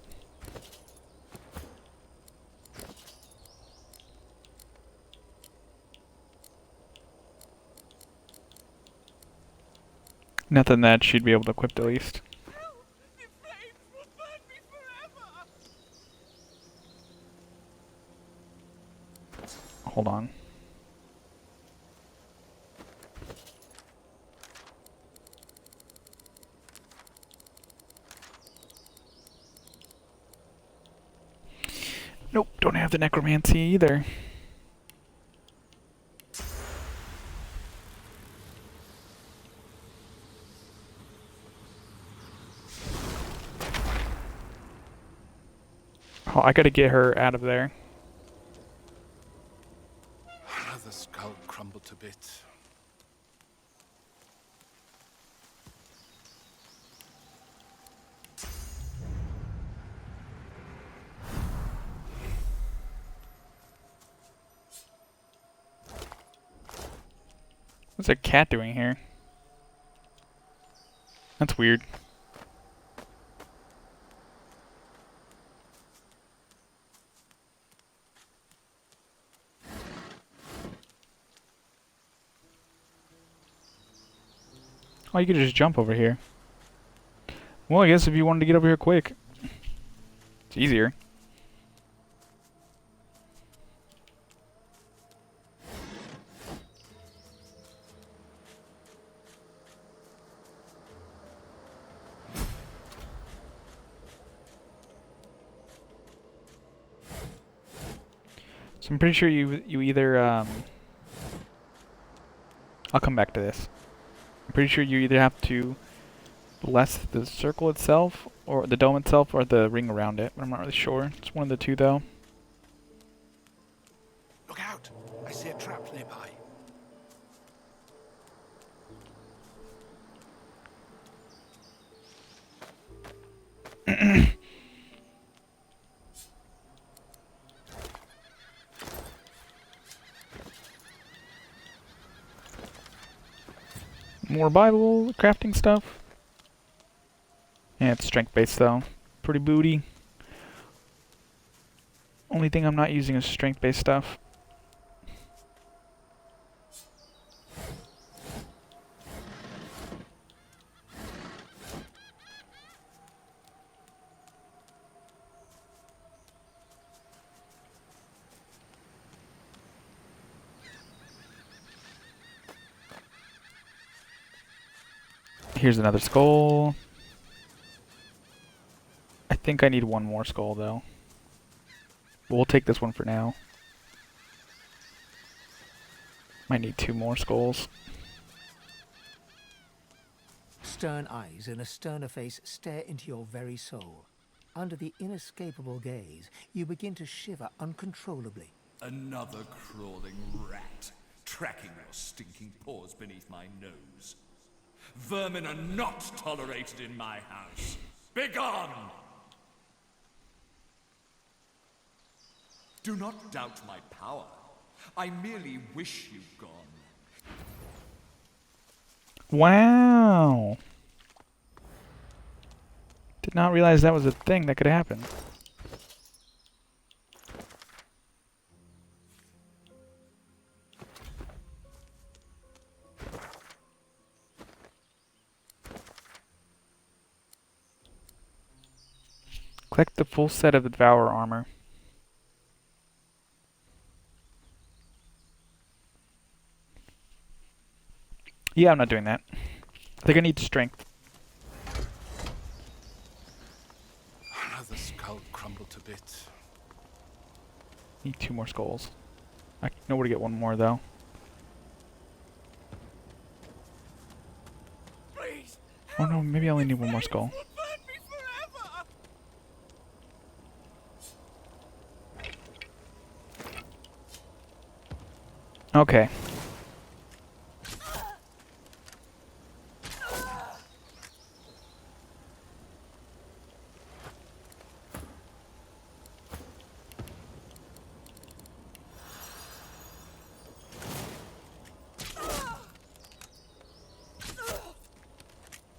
Nothing that she'd be able to equip at least. Hold on. Nope, don't have the necromancy either. Oh, I gotta get her out of there. The skull crumbled to bits. What's a cat doing here? That's weird. Oh, you could just jump over here. Well, I guess if you wanted to get over here quick. It's easier. So I'm pretty sure you either I'll come back to this. I'm pretty sure you either have to bless the circle itself, or the dome itself, or the ring around it. But I'm not really sure. It's one of the two, though. Look out! I see a trap nearby. More Bible crafting stuff. Yeah, it's strength-based, though. Pretty booty. Only thing I'm not using is strength-based stuff. Here's another skull. I think I need one more skull, though. We'll take this one for now. Might need 2 more skulls. Stern eyes and a sterner face stare into your very soul. Under the inescapable gaze, you begin to shiver uncontrollably. Another crawling rat, tracking your stinking paws beneath my nose. Vermin are not tolerated in my house. Begone! Do not doubt my power. I merely wish you gone. Wow! Did not realize that was a thing that could happen. Collect the full set of the Devourer armor. Yeah, I'm not doing that. I think I need strength. The skull crumbled to bits. Need 2 more skulls. I know where to get one more, though. Oh no, maybe I only need one more skull. Okay.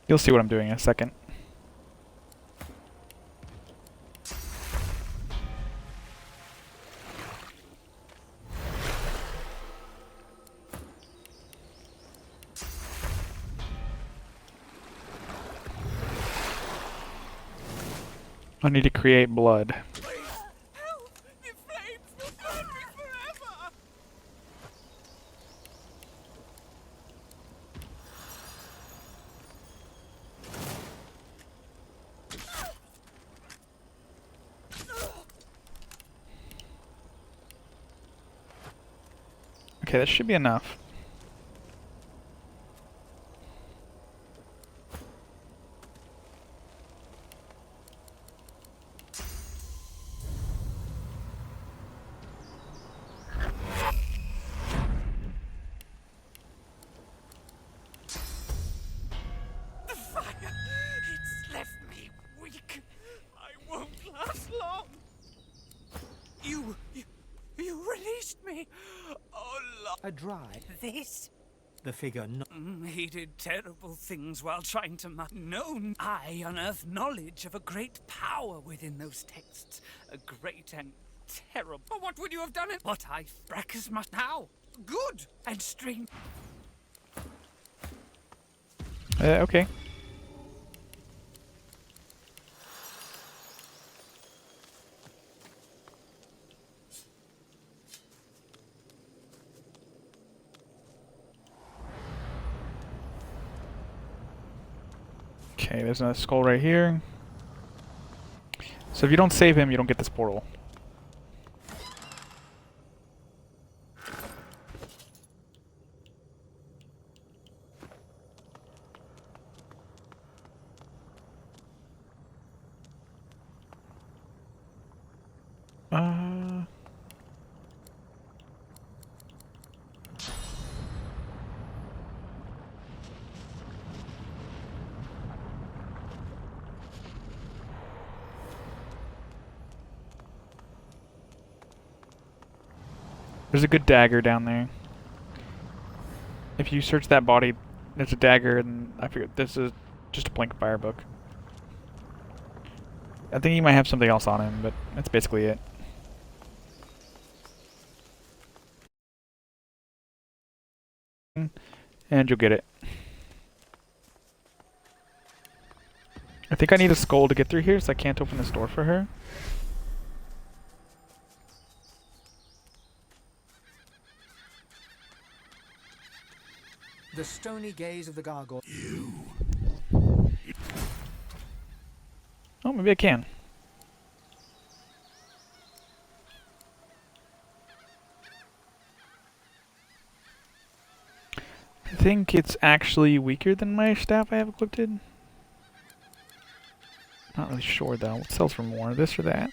You'll see what I'm doing in a second. I need to create blood. Okay, that should be enough. The fire! It's left me weak. I won't last long. You released me. Oh, Lord. A dry. This? The figure no. He did terrible things while trying to known. I unearthed knowledge of a great power within those texts. A great and terrible. But what would you have done it? What I Brackus must now. Good and strange. Okay. Okay, there's another skull right here. So if you don't save him, you don't get this portal. There's a good dagger down there. If you search that body, there's a dagger, and I figured this is just a blank fire book. I think he might have something else on him, but that's basically it. And you'll get it. I think I need a skull to get through here, so I can't open this door for her. The stony gaze of the gargoyle. Oh, maybe I can. I think it's actually weaker than my staff I have equipped. Not really sure though. What sells for more, this or that?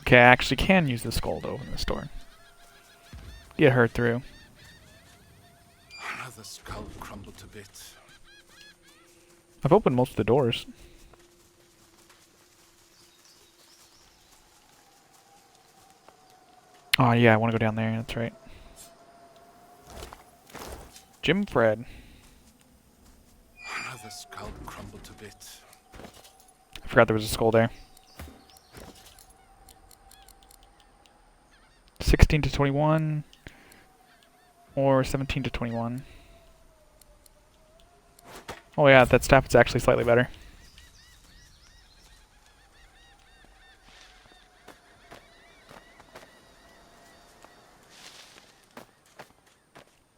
Okay, I actually can use the skull to open this door. Get her through. Another skull crumbled to bits. I've opened most of the doors. Oh yeah, I want to go down there, that's right. Jim Fred. Another skull crumbled to bits. I forgot there was a skull there. 16 to 21. Or 17 to 21. Oh yeah, that staff is actually slightly better.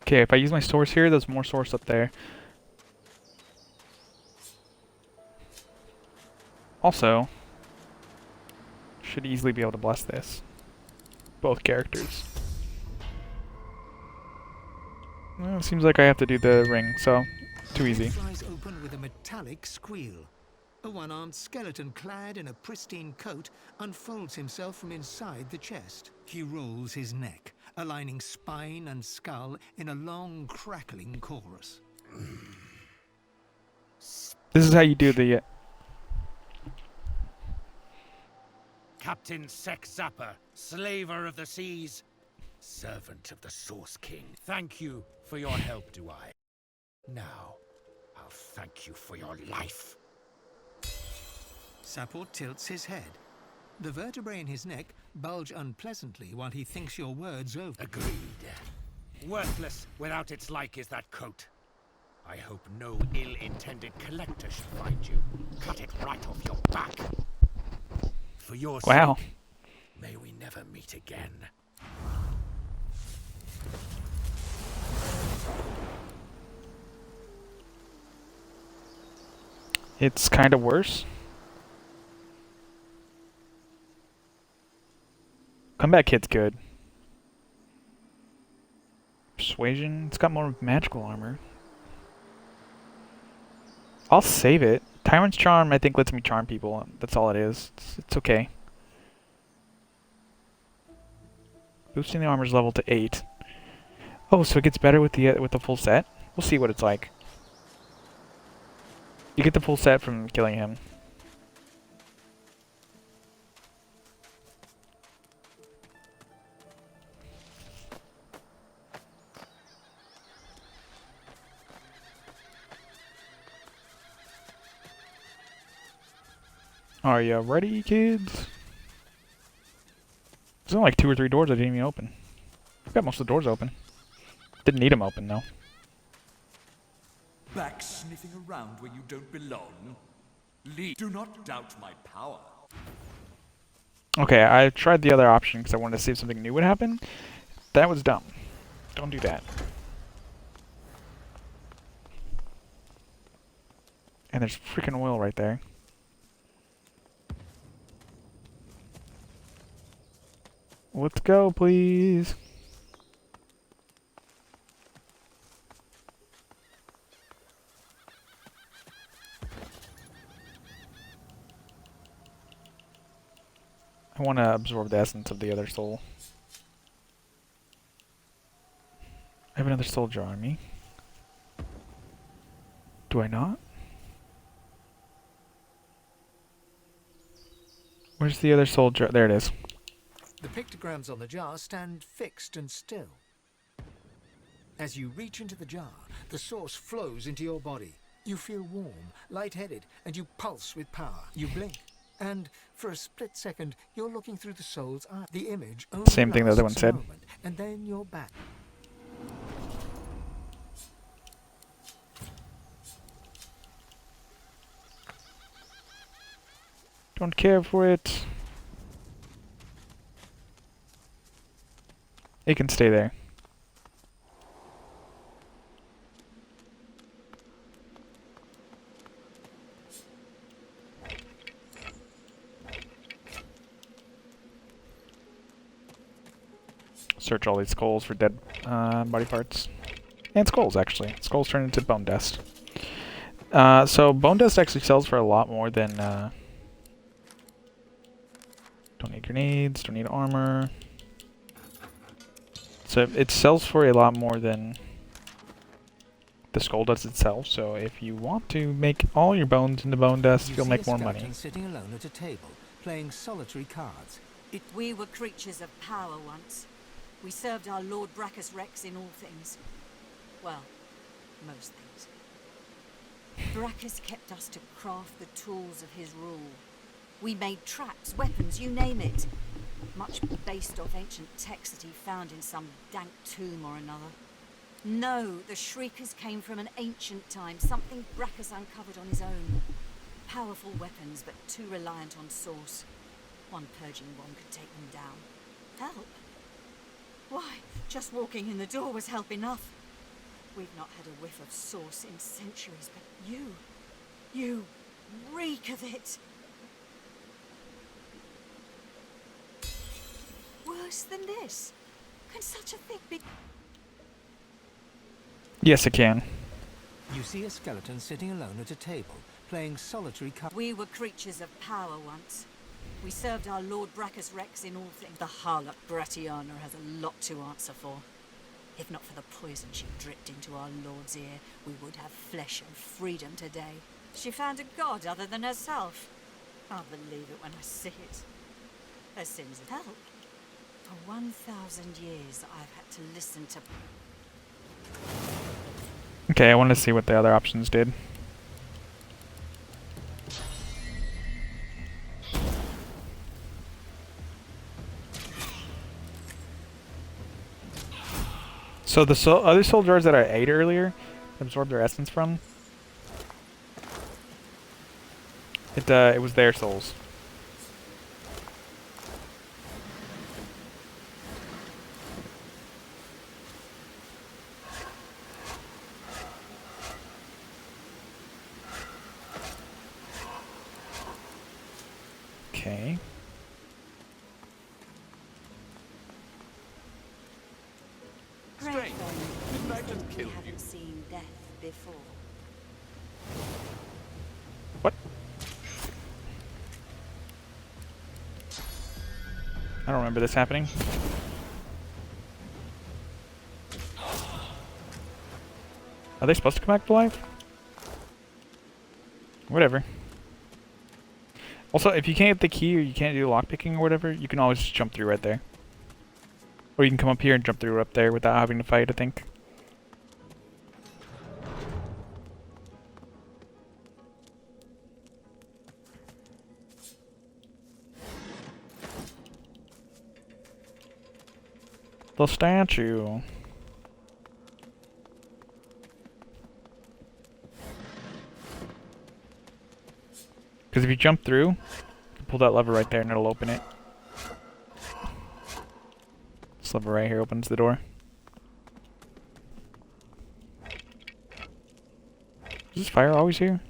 Okay, if I use my source here, there's more source up there. Also, Should easily be able to bless this. Both characters. Well, it seems like I have to do the ring, so too easy. It flies open with a metallic squeal. A one-armed skeleton clad in a pristine coat unfolds himself from inside the chest. He rolls his neck, aligning spine and skull in a long, crackling chorus. This is how you do the... Captain Sex Zapper, slaver of the seas, servant of the Source King. Thank you for your help, do I? Now, I'll thank you for your life. Sapor tilts his head. The vertebrae in his neck bulge unpleasantly while he thinks your words over. Agreed. Worthless without its like is that coat. I hope no ill-intended collector should find you. Cut it right off your back. For your Wow. sake, may we never meet again. It's kind of worse. Comeback kit's good. Persuasion. It's got more magical armor. I'll save it. Tyrant's Charm, I think, lets me charm people. That's all it is. It's okay. Boosting the armor's level to 8. Oh, so it gets better with the full set? We'll see what it's like. You get the full set from killing him. Are you ready, kids? There's only like 2 or 3 doors I didn't even open. I've got most of the doors open. Didn't need them open, though. Back sniffing around where you don't belong? Leave. Do not doubt my power. Okay, I tried the other option because I wanted to see if something new would happen. That was dumb. Don't do that. And there's freaking oil right there. Let's go, please. I want to absorb the essence of the other soul. I have another soul jar on me. Do I not? Where's the other soul jar? There it is. The pictograms on the jar stand fixed and still. As you reach into the jar, the source flows into your body. You feel warm, lightheaded, and you pulse with power. You blink, and for a split second, you're looking through the soul's eye. The image only Same thing the other one lasts a said. moment, and then you're back. Don't care for it. It can stay there. Search all these skulls for dead body parts. And skulls, actually. Skulls turn into bone dust. So bone dust actually sells for a lot more than... don't need grenades, don't need armor. So it sells for a lot more than the skull does itself. So if you want to make all your bones into bone dust, you'll make more money. Sitting alone at a table, playing solitary cards. We were creatures of power once. We served our Lord Brachus Rex in all things. Well, most things. Brachus kept us to craft the tools of his rule. We made traps, weapons, you name it. Much based off ancient texts that he found in some dank tomb or another. No, the Shriekers came from an ancient time, something Brachus uncovered on his own. Powerful weapons, but too reliant on source. One purging one could take them down. Help? Why, just walking in the door was help enough. We've not had a whiff of source in centuries, but you reek of it. worse than this? Can such a thing be? Yes, it can. You see a skeleton sitting alone at a table, playing solitary cards. We were creatures of power once. We served our Lord Brachus Rex in all things. The harlot Bratiana has a lot to answer for. If not for the poison she dripped into our Lord's ear, we would have flesh and freedom today. She found a god other than herself. I'll believe it when I see it. Her sins have helped. For 1,000 years, I've had to listen to... Okay, I want to see what the other options did. So the other soul jars that I ate earlier, absorbed their essence from, it was their souls. Okay. Strange. Didn't I just kill We you? haven't seen death before. What? I don't remember this happening. Are they supposed to come back to life? Whatever. Also, if you can't get the key or you can't do lockpicking or whatever, you can always just jump through right there. Or you can come up here and jump through up there without having to fight, I think. The statue. Because if you jump through, you can pull that lever right there and it'll open it. This lever right here opens the door. Is this fire always here?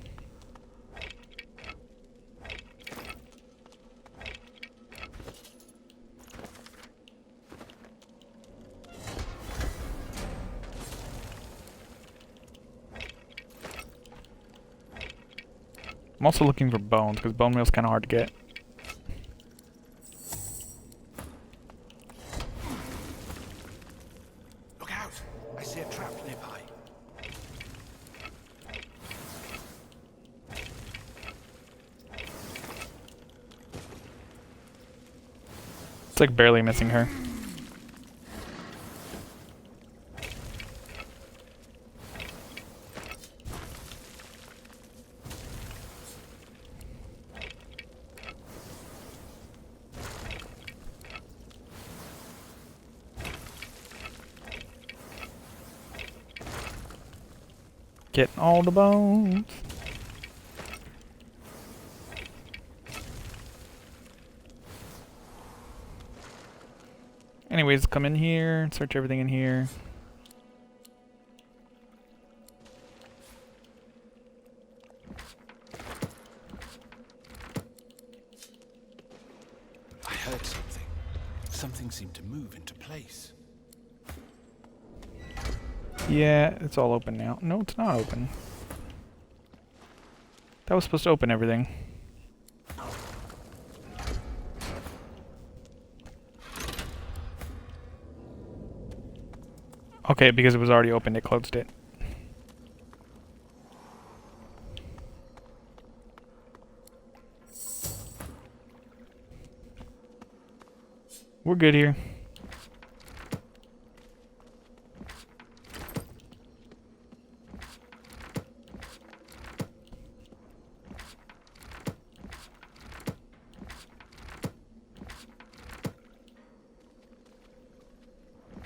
I'm also looking for bones, because bone meal's kind of hard to get. Look out! I see a trap nearby. It's like barely missing her. Getting all the bones. Anyways, come in here, search everything in here. I heard something. Something seemed to move into place. Yeah, it's all open now. No, it's not open. That was supposed to open everything. Okay, because it was already open, it closed it. We're good here.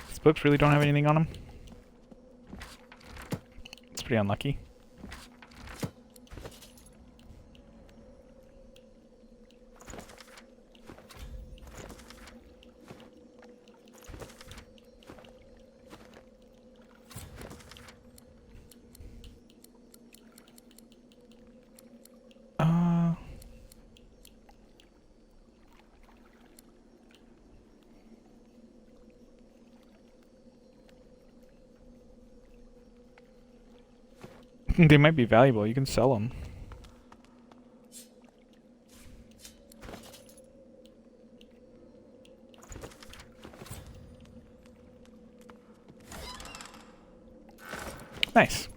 These books really don't have anything on them. It's pretty unlucky. They might be valuable. You can sell them. Nice.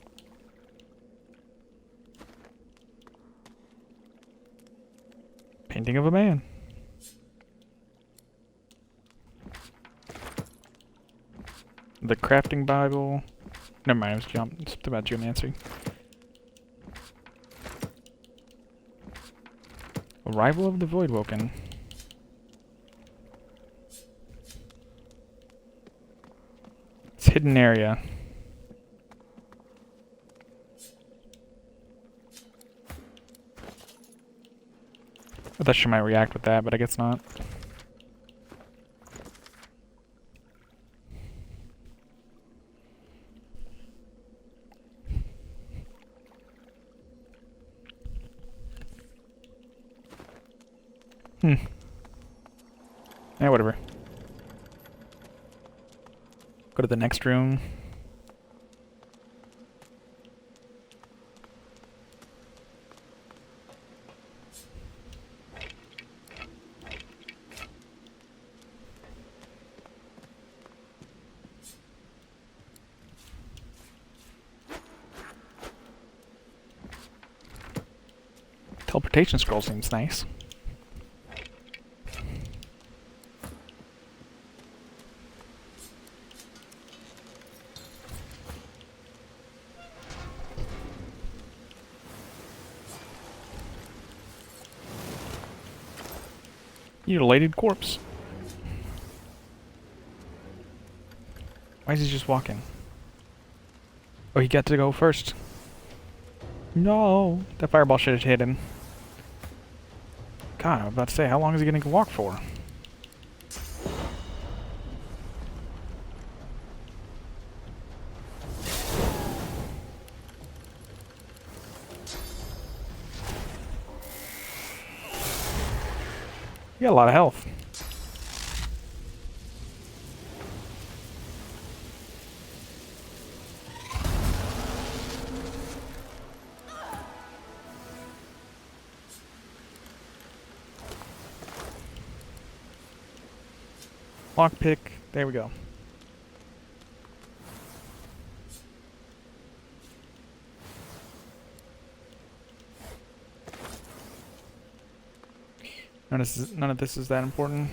Painting of a man. The crafting Bible. Never mind, it was it's about geomancy. Arrival of the Voidwoken. It's hidden area. I thought she might react with that, but I guess not. Yeah, whatever. Go to the next room. Teleportation scroll seems nice. Mutilated corpse. Why is he just walking? Oh, he got to go first. No, that fireball should have hit him. God, I was about to say, how long is he gonna walk for? You got a lot of health. Lockpick. There we go. None of this is that important.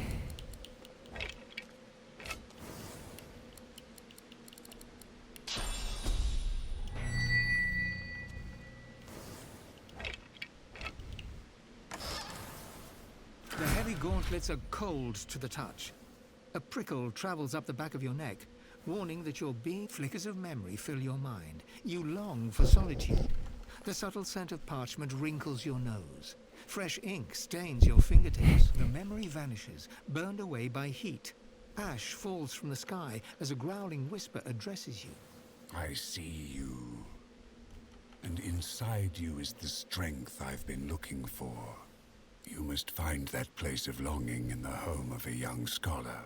The heavy gauntlets are cold to the touch. A prickle travels up the back of your neck, warning that your being. Flickers of memory fill your mind. You long for solitude. The subtle scent of parchment wrinkles your nose. Fresh ink stains your fingertips. The memory vanishes, burned away by heat. Ash falls from the sky as a growling whisper addresses you. I see you. And inside you is the strength I've been looking for. You must find that place of longing in the home of a young scholar.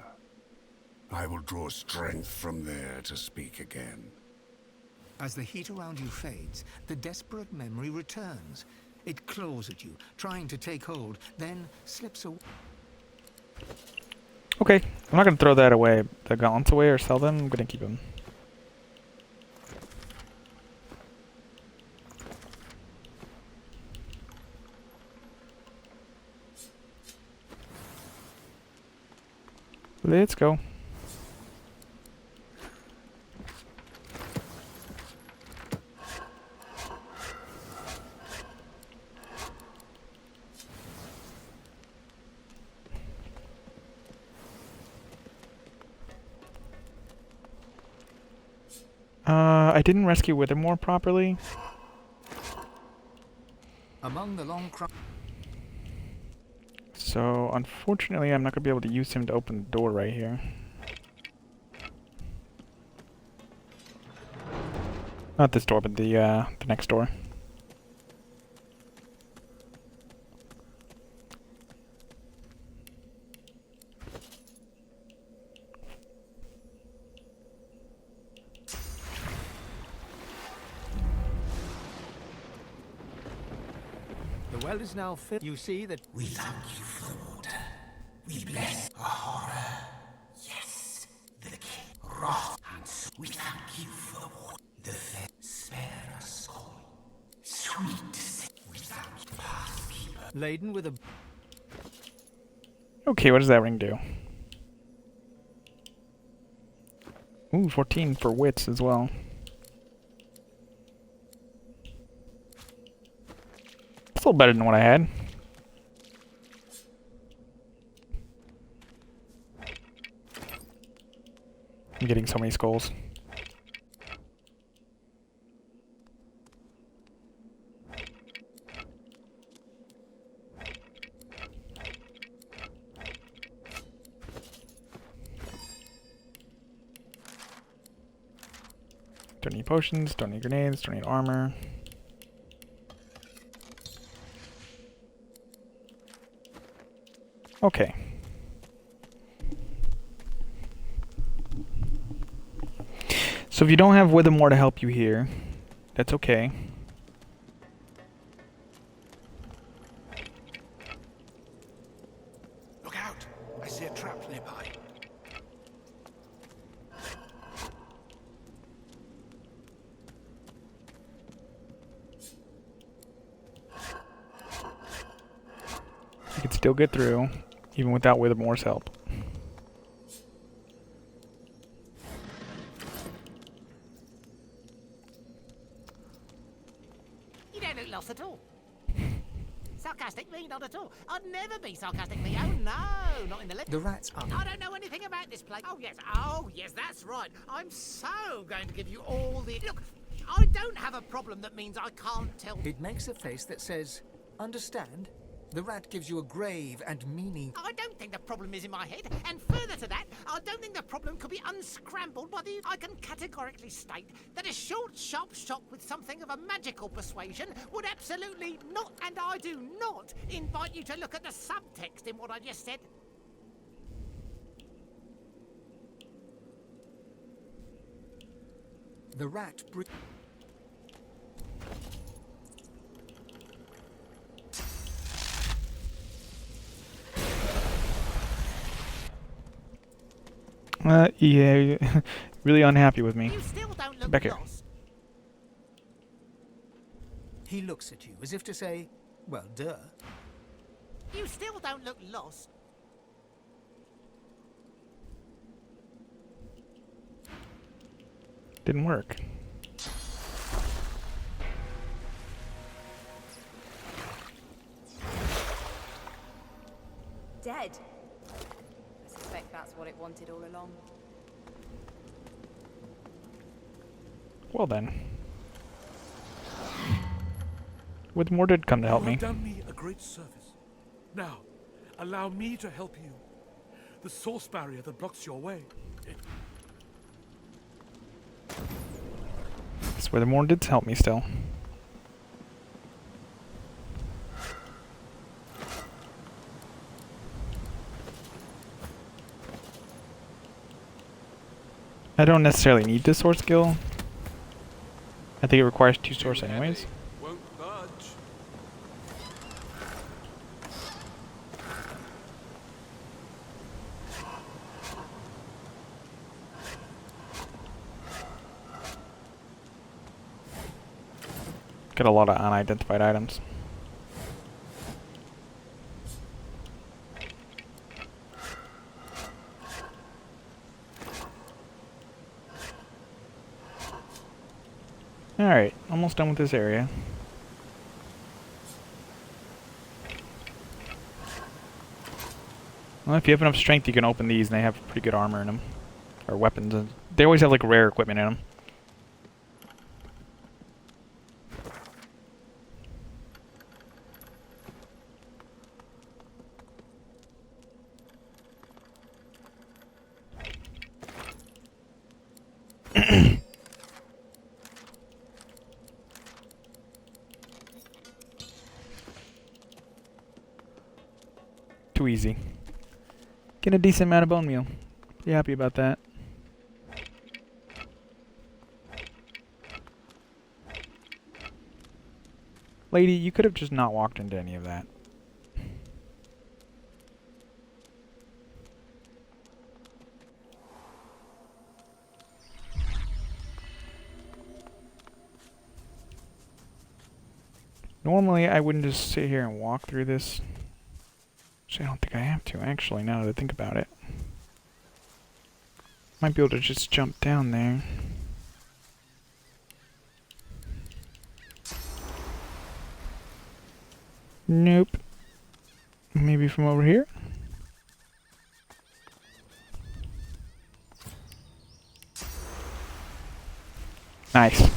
I will draw strength from there to speak again. As the heat around you fades, the desperate memory returns. It claws at you, trying to take hold, then slips away. Okay, I'm not gonna throw that away. The gauntlets away or sell them. I'm gonna keep them. Let's go. I didn't rescue Withermore properly. Among the long So, unfortunately, I'm not going to be able to use him to open the door right here. Not this door, but the next door. well is now filled. You see that We thank you for the water. We bless a horror. Yes, the king. Wrath and we thank you for the water. The fair. Spare us all. Sweet. We thank you, Pathkeeper. laden with a... Okay, what does that ring do? Ooh, 14 for wits as well. It's a little better than what I had. I'm getting so many skulls. Don't need potions, don't need grenades, don't need armor. Okay. So if you don't have Withermore to help you here, that's okay. Look out! I see a trap nearby. You can still get through, even without Withermore's help. You don't look lost at all. Sarcastic me, not at all. I'd never be sarcastic me. Oh no, not in the least. The rats are... I don't know anything about this place. Oh yes, that's right. I'm so going to give you all the... Look, I don't have a problem that means I can't tell... It makes a face that says, understand? The rat gives you a grave and meaning... I don't think the problem is in my head, and further to that, I don't think the problem could be unscrambled by the... I can categorically state that a short, sharp shot with something of a magical persuasion would absolutely not, and I do not, invite you to look at the subtext in what I just said. The rat... Yeah, really unhappy with me. You still don't look Back here. lost. He looks at you as if to say, well, duh. You still don't look lost. Didn't work. Dead. I suspect that's what it wanted all along. Well then. Withermore did come to help You me. have done me a great service. Now, allow me to help you. The source barrier that blocks your way. This Withermore did help me still. I don't necessarily need this sword skill. I think it requires 2 swords anyways. Won't budge. Get a lot of unidentified items. Alright, almost done with this area. Well, if you have enough strength, you can open these, and they have pretty good armor in them. Or weapons. And they always have, like, rare equipment in them. Too easy. Get a decent amount of bone meal. Be happy about that. Lady, you could have just not walked into any of that. Normally, I wouldn't just sit here and walk through this. Which I don't think I have to, actually, now that I think about it. Might be able to just jump down there. Nope. Maybe from over here? Nice. I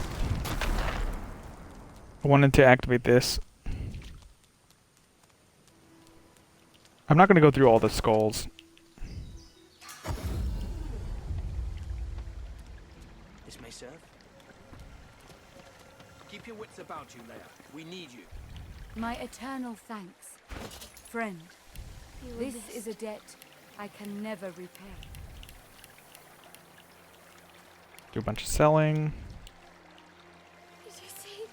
wanted to activate this. I'm not going to go through all the skulls. This may serve. Keep your wits about you, Leia. We need you. My eternal thanks, friend. This is a debt I can never repay. Do a bunch of selling. Did you see?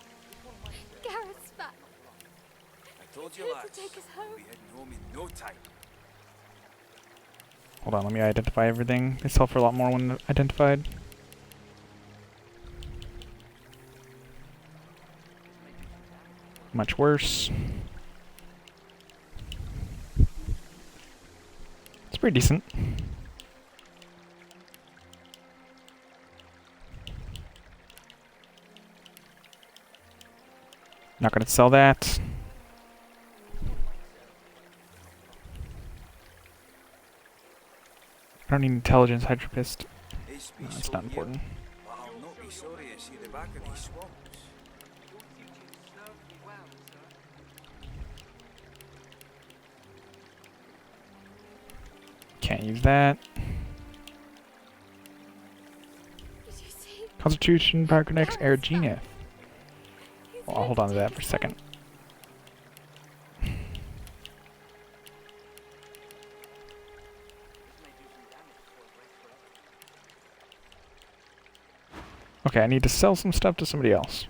Garrett's back. I told He's you here lads, to take us home. we'll be heading home in no time. Hold on, let me identify everything. They sell for a lot more when identified. Much worse. It's pretty decent. Not gonna sell that. I don't need intelligence hydropist. No, it's not important. But I'll not be sorry to see the back of these swamps. Can't use that. Constitution, Power Connects, Air Genius. Well, I'll hold on to that for a second. Okay, I need to sell some stuff to somebody else.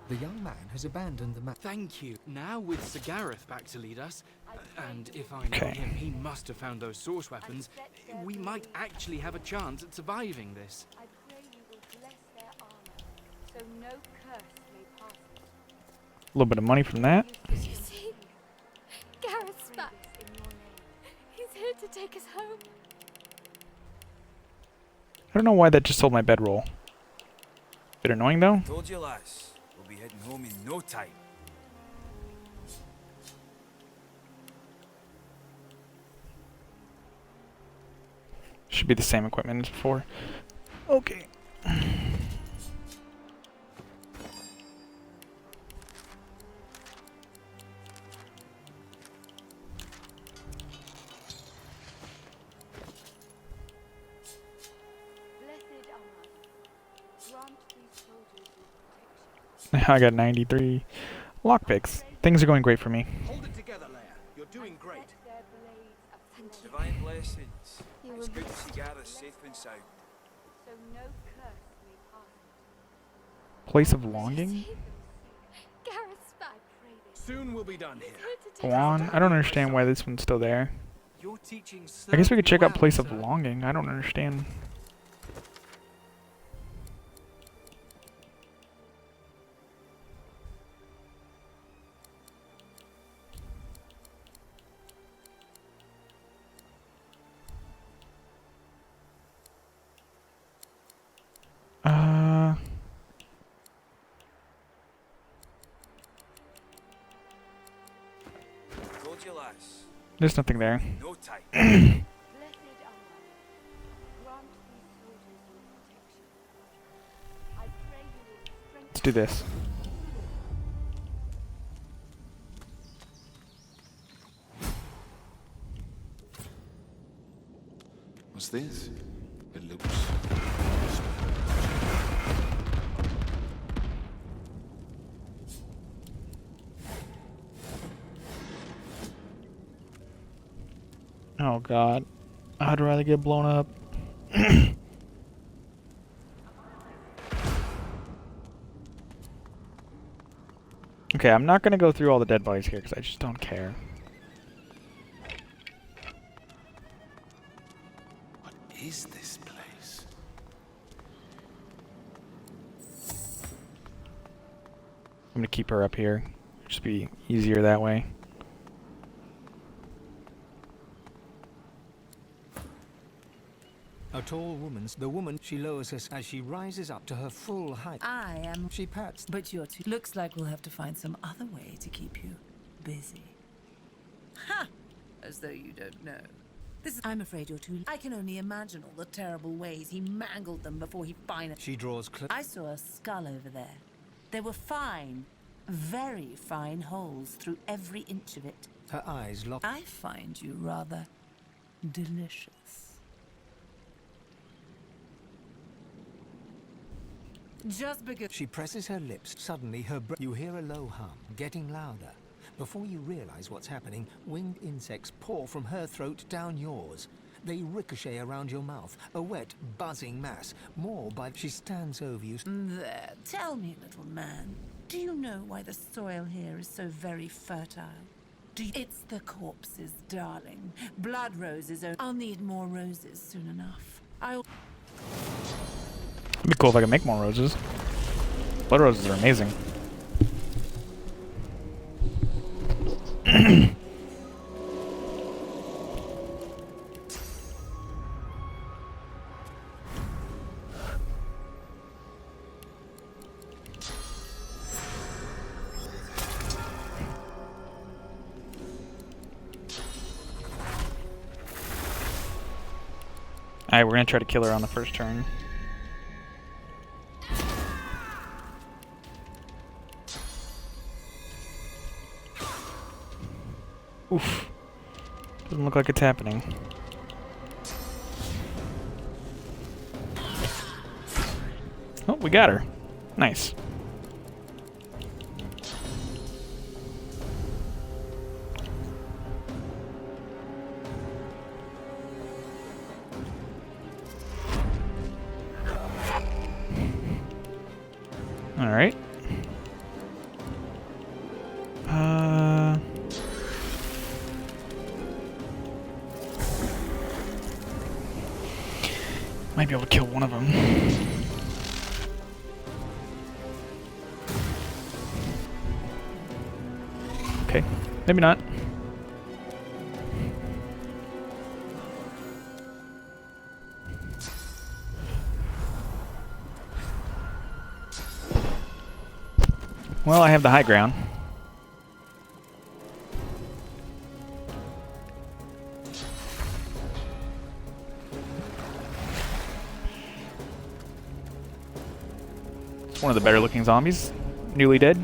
The young man has abandoned the map. Thank you. Now with Sir Gareth back to lead us, and if I know him, he must have found those source weapons, we might actually have a chance at surviving this. I pray you will bless their armor, so no curse may pass it. A little bit of money from that. Did you see? Garrett's back. He's here to take us home. I don't know why that just sold my bedroll. Bit annoying though. Told you lads, we'll be heading home in no time. Should be the same equipment as before. Okay. I got 93 lockpicks. Things are going great for me. Hold it together, Leia. You're doing great. Divine blessings. It's good to see Gareth safe and sound. So no curse may pass it. Place of longing? Garrett's back. Soon we'll be done here. Go on. I don't understand why this one's still there. Your teaching I guess we could check out well, Place of sir. Longing. I don't understand. Told you lads. There's nothing there. No time. Blessed armor, grant these soldiers your protection. I pray you will strengthen. Let's do this. What's this? It looks... Oh god. I'd rather get blown up. Okay, I'm not gonna go through all the dead bodies here because I just don't care. What is this place? I'm gonna keep her up here. Just be easier that way. A tall woman's the woman. She lowers us as she rises up to her full height. I am. She pats. But you're too. Looks like we'll have to find some other way to keep you busy. Ha! As though you don't know. I'm afraid you're too. I can only imagine all the terrible ways he mangled them before he finally. She draws close. I saw a skull over there. There were fine, very fine holes through every inch of it. Her eyes lock. I find you rather delicious. Just because She presses her lips. Suddenly, you hear a low hum, getting louder. Before you realize what's happening, winged insects pour from her throat down yours. They ricochet around your mouth, a wet, buzzing mass. More by. She stands over you. There, tell me, little man, do you know why the soil here is so very fertile? It's the corpses, darling. Blood roses. I'll need more roses soon enough. It'd be cool if I could make more roses. Blood roses are amazing. Alright, we're gonna try to kill her on the first turn. Oof. Doesn't look like it's happening. Oh, we got her. Nice. Alright. Might be able to kill one of them. Okay, maybe not. Well, I have the high ground. It's one of the better looking zombies. Newly dead.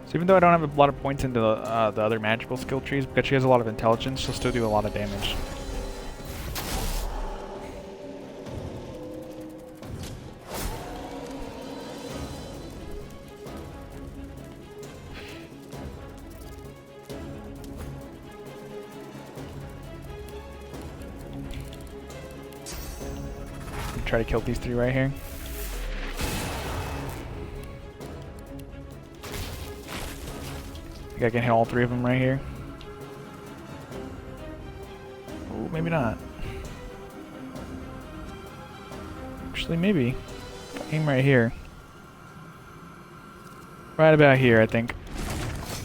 So even though I don't have a lot of points into the other magical skill trees, because she has a lot of intelligence, she'll still do a lot of damage. Try to kill these three right here. I think I can hit all three of them right here. Oh, maybe not. Actually, maybe. If I aim right here. Right about here, I think.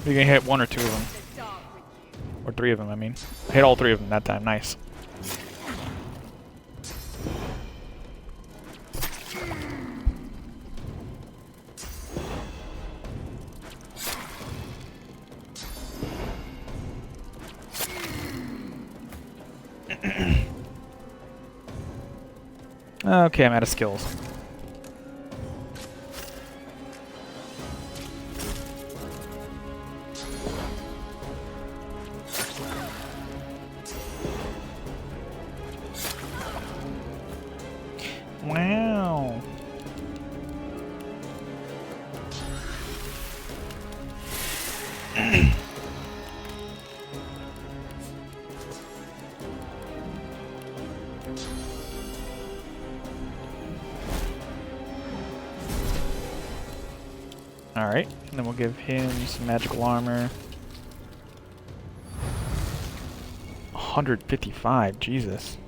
You can hit one or two of them. Or three of them, I mean. I hit all three of them that time. Nice. Okay, I'm out of skills. Wow. And then we'll give him some magical armor. 155, Jesus.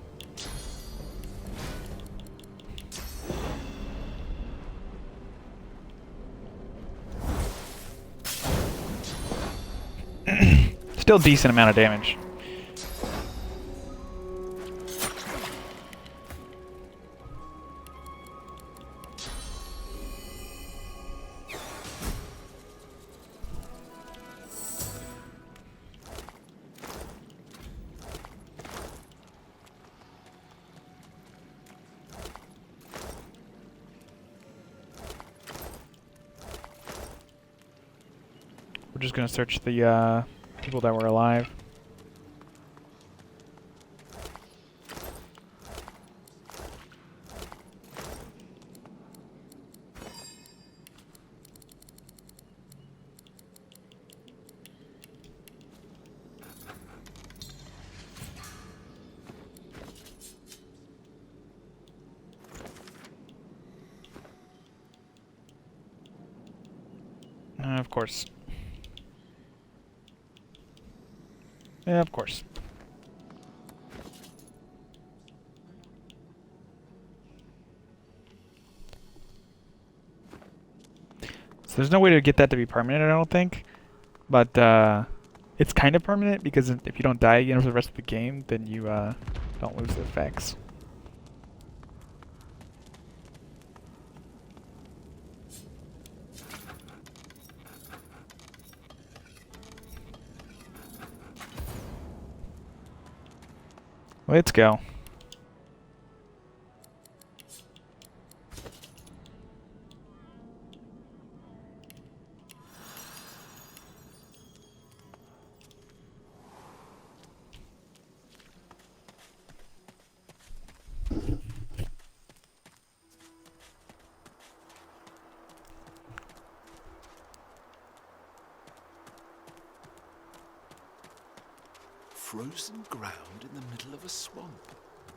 Still decent amount of damage. We're just gonna search the people that were alive. Of course. Yeah, of course. So there's no way to get that to be permanent, I don't think. But it's kind of permanent because if you don't die again for the rest of the game, then you don't lose the effects. Let's go. Frozen ground in the middle of a swamp.